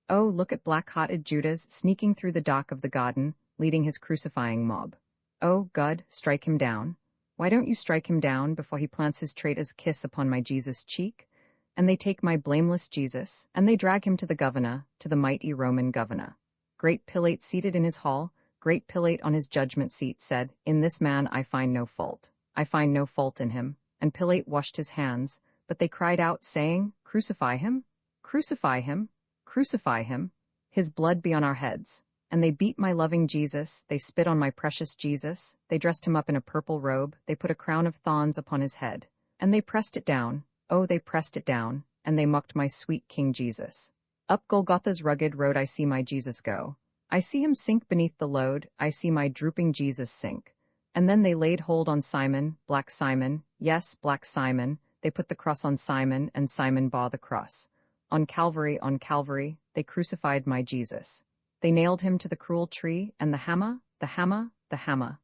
Oh, look at black-hearted Judas sneaking through the dock of the Garden, leading his crucifying mob. Oh, God, strike him down. Why don't you strike him down before he plants his traitor's kiss upon my Jesus' cheek? And they take my blameless Jesus, and they drag him to the governor, to the mighty Roman governor. Great Pilate seated in his hall, great Pilate on his judgment seat said, In this man I find no fault. I find no fault in him. And Pilate washed his hands, but they cried out, saying, Crucify him! Crucify him! Crucify him! His blood be on our heads. And they beat my loving Jesus, they spit on my precious Jesus, they dressed him up in a purple robe, they put a crown of thorns upon his head. And they pressed it down, oh, they pressed it down, and they mocked my sweet King Jesus. Up Golgotha's rugged road I see my Jesus go. I see him sink beneath the load, I see my drooping Jesus sink. And then they laid hold on Simon, Black Simon, yes, Black Simon, they put the cross on Simon, and Simon bore the cross. On Calvary, they crucified my Jesus. They nailed him to the cruel tree, and the hammer,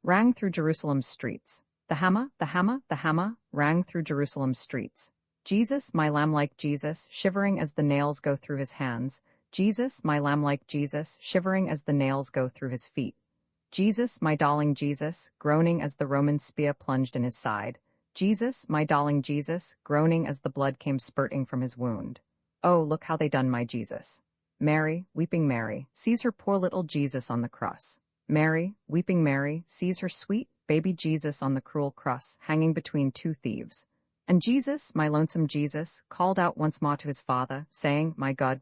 rang through Jerusalem's streets. The hammer, rang through Jerusalem's streets. Jesus, my lamb-like Jesus, shivering as the nails go through his hands. Jesus, my lamb-like Jesus, shivering as the nails go through his feet. Jesus, my darling Jesus, groaning as the Roman spear plunged in his side. Jesus, my darling Jesus, groaning as the blood came spurting from his wound. Oh, look how they done my Jesus. Mary, weeping Mary, sees her poor little Jesus on the cross. Mary, weeping Mary, sees her sweet baby Jesus on the cruel cross, hanging between 2 thieves. And Jesus, my lonesome Jesus, called out once more to his Father, saying, my God,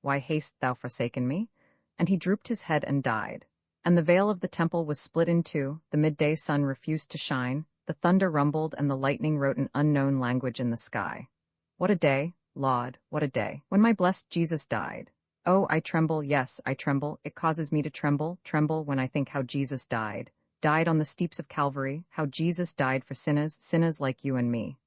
why hast thou forsaken me? And he drooped his head and died. And the veil of the temple was split in 2, the midday sun refused to shine, the thunder rumbled and the lightning wrote an unknown language in the sky. What a day, Lord, what a day, when my blessed Jesus died. Oh, I tremble, yes, I tremble, it causes me to tremble when I think how Jesus died on the steeps of Calvary, how Jesus died for sinners like you and me.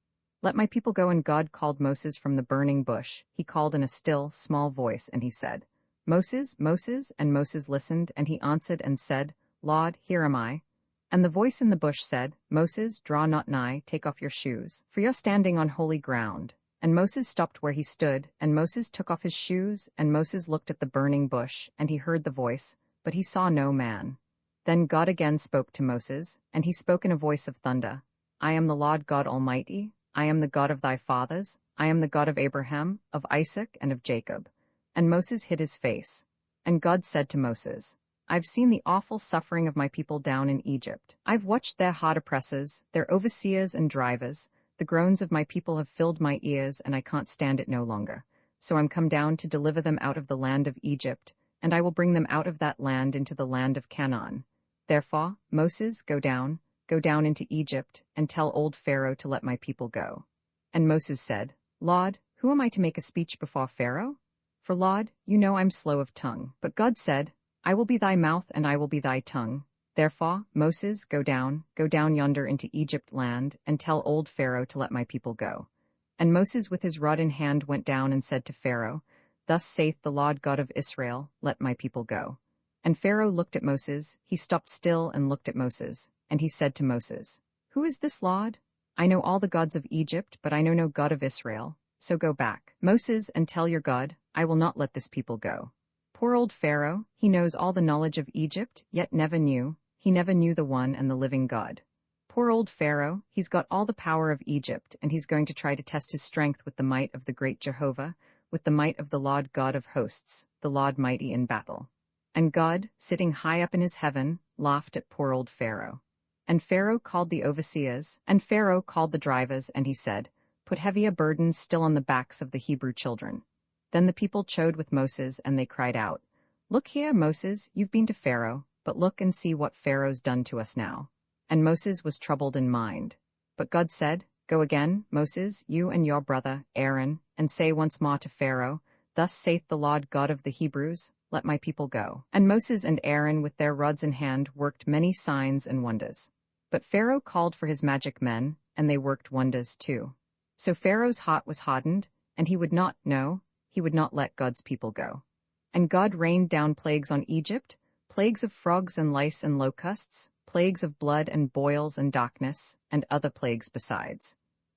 Let my people go. And God called Moses from the burning bush. He called in a still, small voice, and he said, Moses, Moses, and Moses listened, and he answered and said, Lord, here am I. And the voice in the bush said, Moses, draw not nigh, take off your shoes, for you're standing on holy ground. And Moses stopped where he stood, and Moses took off his shoes, and Moses looked at the burning bush, and he heard the voice, but he saw no man. Then God again spoke to Moses, and he spoke in a voice of thunder. I am the Lord God Almighty, I am the God of thy fathers, I am the God of Abraham, of Isaac, and of Jacob. And Moses hid his face. And God said to Moses, I've seen the awful suffering of my people down in Egypt. I've watched their hard oppressors, their overseers and drivers. The groans of my people have filled my ears, and I can't stand it no longer. So I'm come down to deliver them out of the land of Egypt, and I will bring them out of that land into the land of Canaan. Therefore, Moses, go down into Egypt, and tell old Pharaoh to let my people go. And Moses said, Lord, who am I to make a speech before Pharaoh? For Lord, you know I'm slow of tongue. But God said, I will be thy mouth, and I will be thy tongue. Therefore, Moses, go down yonder into Egypt land, and tell old Pharaoh to let my people go. And Moses with his rod in hand went down and said to Pharaoh, Thus saith the Lord God of Israel, let my people go. And Pharaoh looked at Moses, he stopped still and looked at Moses, and he said to Moses, Who is this Lord? I know all the gods of Egypt, but I know no God of Israel. So go back, Moses, and tell your God, I will not let this people go. Poor old Pharaoh, he knows all the knowledge of Egypt, yet he never knew the one and the living God. Poor old Pharaoh, he's got all the power of Egypt, and he's going to try to test his strength with the might of the great Jehovah, with the might of the Lord God of hosts, the Lord mighty in battle. And God, sitting high up in his heaven, laughed at poor old Pharaoh. And Pharaoh called the overseers, and Pharaoh called the drivers, and he said, Put heavier burdens still on the backs of the Hebrew children. Then the people chode with Moses, and they cried out, Look here, Moses, you've been to Pharaoh, but look and see what Pharaoh's done to us now. And Moses was troubled in mind. But God said, Go again, Moses, you and your brother, Aaron, and say once more to Pharaoh, Thus saith the Lord God of the Hebrews, Let my people go. And Moses and Aaron with their rods in hand worked many signs and wonders. But Pharaoh called for his magic men, and they worked wonders too. So Pharaoh's heart was hardened, and he would not let God's people go. And God rained down plagues on Egypt, plagues of frogs and lice and locusts, plagues of blood and boils and darkness, and other plagues besides.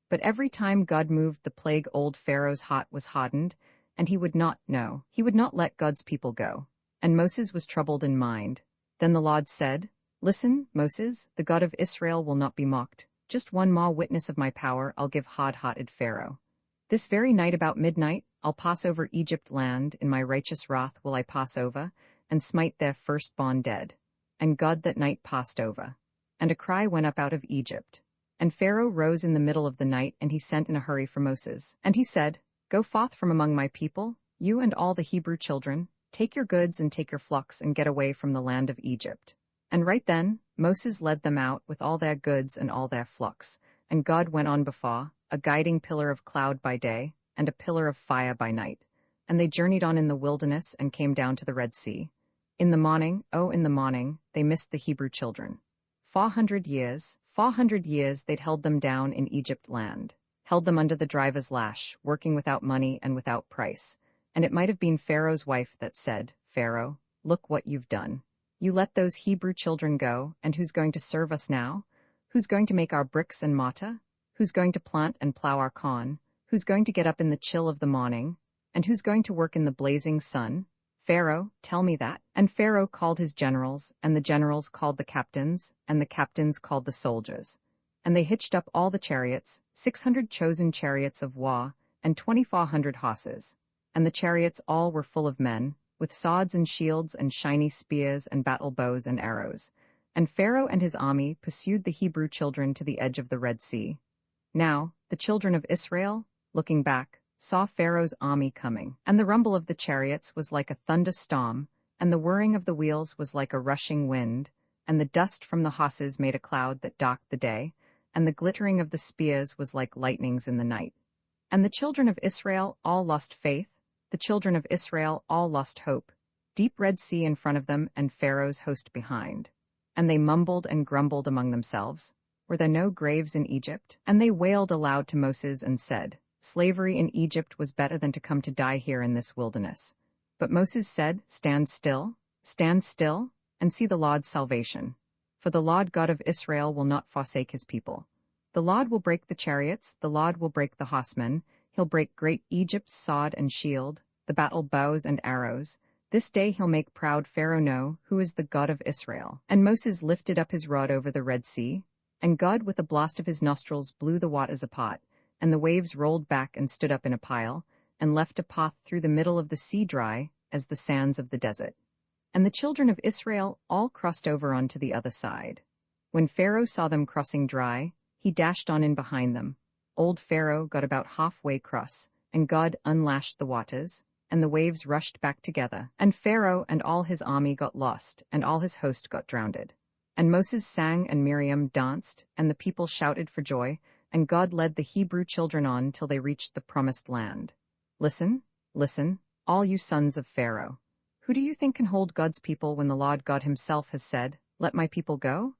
But every time God moved the plague, old Pharaoh's heart was hardened, and he would not let God's people go. And Moses was troubled in mind. Then the Lord said, Listen, Moses, the God of Israel will not be mocked. Just one more witness of my power I'll give hard-hearted Pharaoh. This very night about midnight, I'll pass over Egypt land, in my righteous wrath will I pass over, and smite their firstborn dead. And God that night passed over. And a cry went up out of Egypt. And Pharaoh rose in the middle of the night, and he sent in a hurry for Moses. And he said, Go forth from among my people, you and all the Hebrew children, take your goods and take your flocks and get away from the land of Egypt. And right then, Moses led them out with all their goods and all their flocks, and God went on before, a guiding pillar of cloud by day, and a pillar of fire by night. And they journeyed on in the wilderness and came down to the Red Sea. In the morning, they missed the Hebrew children. 400 years they'd held them down in Egypt land, held them under the driver's lash, working without money and without price. And it might have been Pharaoh's wife that said, Pharaoh, look what you've done. You let those Hebrew children go, and who's going to serve us now? Who's going to make our bricks and mortar? Who's going to plant and plow our corn? Who's going to get up in the chill of the morning? And who's going to work in the blazing sun? Pharaoh, tell me that. And Pharaoh called his generals, and the generals called the captains, and the captains called the soldiers. And they hitched up all the chariots, 600 chosen chariots of war, and 2,400 horses. And the chariots all were full of men, with swords and shields and shiny spears and battle bows and arrows. And Pharaoh and his army pursued the Hebrew children to the edge of the Red Sea. Now, the children of Israel, looking back, saw Pharaoh's army coming, and the rumble of the chariots was like a thunderstorm, and the whirring of the wheels was like a rushing wind, and the dust from the horses made a cloud that darkened the day, and the glittering of the spears was like lightnings in the night. And the children of Israel all lost faith, the children of Israel all lost hope, deep Red Sea in front of them and Pharaoh's host behind. And they mumbled and grumbled among themselves, Were there no graves in Egypt? And they wailed aloud to Moses and said, Slavery in Egypt was better than to come to die here in this wilderness. But Moses said, Stand still, and see the Lord's salvation. For the Lord God of Israel will not forsake his people. The Lord will break the chariots, the Lord will break the horsemen, he'll break great Egypt's sword and shield, the battle bows and arrows. This day he'll make proud Pharaoh know who is the God of Israel. And Moses lifted up his rod over the Red Sea, and God with a blast of his nostrils blew the waters apart, and the waves rolled back and stood up in a pile, and left a path through the middle of the sea dry as the sands of the desert. And the children of Israel all crossed over onto the other side. When Pharaoh saw them crossing dry, he dashed on in behind them. Old Pharaoh got about halfway across, and God unlashed the waters, and the waves rushed back together, and Pharaoh and all his army got lost, and all his host got drowned. And Moses sang and Miriam danced, and the people shouted for joy, and God led the Hebrew children on till they reached the promised land. Listen, all you sons of Pharaoh. Who do you think can hold God's people when the Lord God himself has said, Let my people go?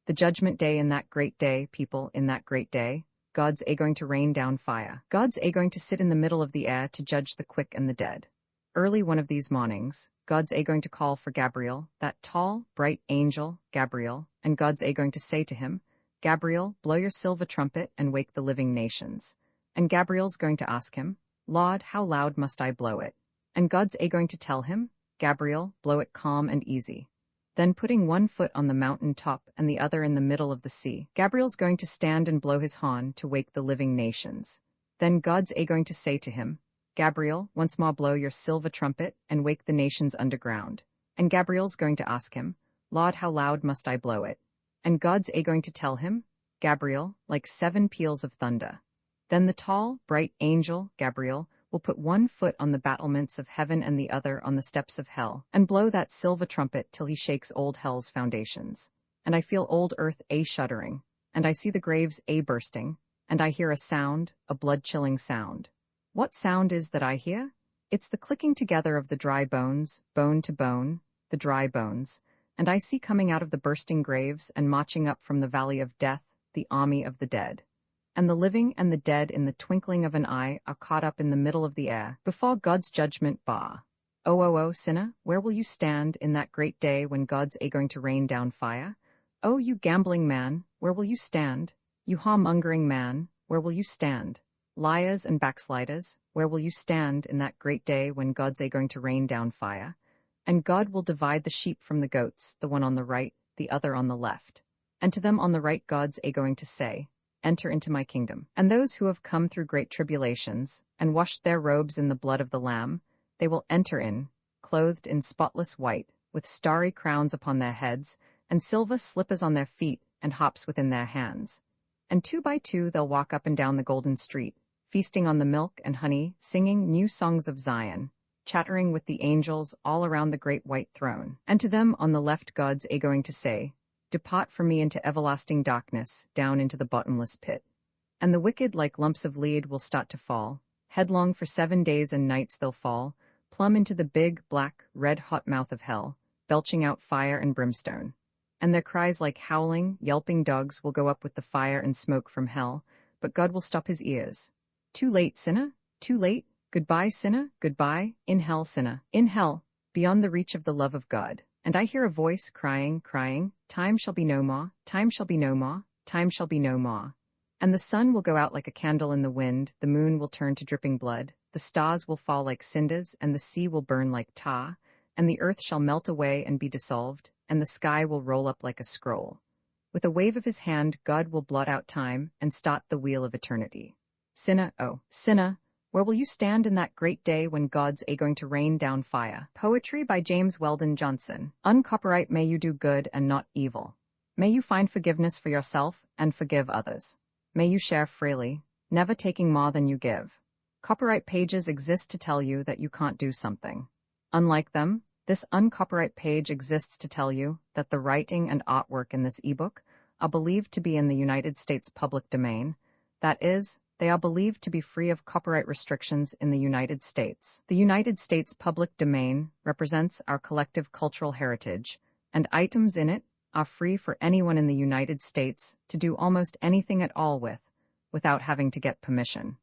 The judgment day in that great day, people, in that great day, God's going to rain down fire. God's going to sit in the middle of the air to judge the quick and the dead. Early one of these mornings, God's going to call for Gabriel, that tall, bright angel, Gabriel, and God's going to say to him, Gabriel, blow your silver trumpet and wake the living nations. And Gabriel's going to ask him, Lord, how loud must I blow it? And God's going to tell him, Gabriel, blow it calm and easy. Then putting one foot on the mountain top and the other in the middle of the sea, Gabriel's going to stand and blow his horn to wake the living nations. Then God's going to say to him, Gabriel, once more blow your silver trumpet and wake the nations underground. And Gabriel's going to ask him, Lord, how loud must I blow it? And God's going to tell him, Gabriel, like 7 peals of thunder. Then the tall, bright angel, Gabriel, will put one foot on the battlements of heaven and the other on the steps of hell, and blow that silver trumpet till he shakes old hell's foundations. And I feel old earth shuddering. and I see the graves a bursting, and I hear a sound, a blood-chilling sound. What sound is that I hear? It's the clicking together of the dry bones, bone to bone, the dry bones, and I see coming out of the bursting graves and marching up from the valley of death, the army of the dead. And the living and the dead in the twinkling of an eye are caught up in the middle of the air, before God's judgment bar. O sinner, where will you stand in that great day when God's going to rain down fire? Oh, you gambling man, where will you stand? You harmongering man, where will you stand? Liars and backsliders, where will you stand in that great day when God's going to rain down fire? And God will divide the sheep from the goats, the one on the right, the other on the left. And to them on the right God's going to say, Enter into my kingdom. And those who have come through great tribulations, and washed their robes in the blood of the Lamb, they will enter in, clothed in spotless white, with starry crowns upon their heads, and silver slippers on their feet, and hops within their hands. And 2 by 2 they'll walk up and down the golden street, feasting on the milk and honey, singing new songs of Zion, chattering with the angels all around the great white throne. And to them on the left God's going to say, Depart from me into everlasting darkness, down into the bottomless pit. And the wicked like lumps of lead will start to fall, headlong for 7 days and nights they'll fall, plumb into the big, black, red-hot mouth of hell, belching out fire and brimstone. And their cries like howling, yelping dogs will go up with the fire and smoke from hell, but God will stop his ears. Too late, sinner? Too late? Goodbye, sinner? Goodbye, in hell, sinner. In hell, beyond the reach of the love of God. And I hear a voice crying, Time shall be no more, time shall be no more, time shall be no more. And the sun will go out like a candle in the wind, the moon will turn to dripping blood, the stars will fall like cinders, and the sea will burn like tar, and the earth shall melt away and be dissolved, and the sky will roll up like a scroll. With a wave of his hand, God will blot out time and start the wheel of eternity. Sinner, oh, sinner, where will you stand in that great day when God's going to rain down fire? Poetry by James Weldon Johnson. Uncopyright may you do good and not evil. May you find forgiveness for yourself and forgive others. May you share freely, never taking more than you give. Copyright pages exist to tell you that you can't do something. Unlike them, this uncopyright page exists to tell you that the writing and artwork in this ebook are believed to be in the United States public domain. That is, they are believed to be free of copyright restrictions in the United States. The United States public domain represents our collective cultural heritage, and items in it are free for anyone in the United States to do almost anything at all with, without having to get permission.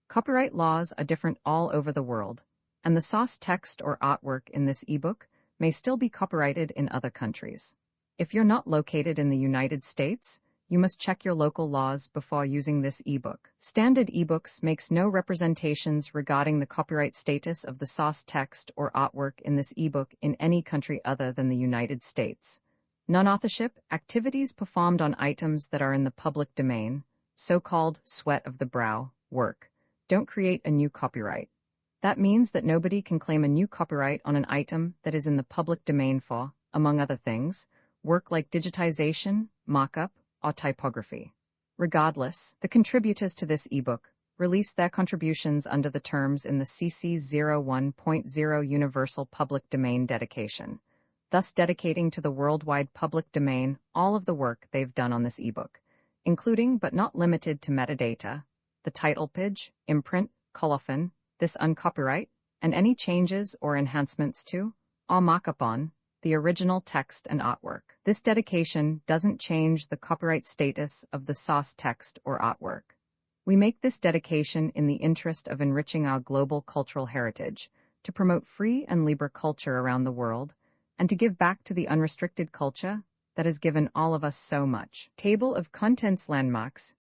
Copyright laws are different all over the world, and the source text or artwork in this ebook may still be copyrighted in other countries. If you're not located in the United States, you must check your local laws before using this ebook. Standard ebooks makes no representations regarding the copyright status of the source text or artwork in this ebook in any country other than the United States. Non-authorship activities performed on items that are in the public domain, so-called sweat of the brow, work, don't create a new copyright. That means that nobody can claim a new copyright on an item that is in the public domain for, among other things, work like digitization, mock-up, or typography. Regardless, the contributors to this ebook release their contributions under the terms in the CC 01.0 Universal Public Domain dedication, thus dedicating to the worldwide public domain all of the work they've done on this ebook, including but not limited to metadata, the title page, imprint, colophon, this uncopyright, and any changes or enhancements to, or mock-up on, the original text and artwork. This dedication doesn't change the copyright status of the source text or artwork. We make this dedication in the interest of enriching our global cultural heritage, to promote free and libre culture around the world, and to give back to the unrestricted culture that has given all of us so much. Table of Contents Landmarks,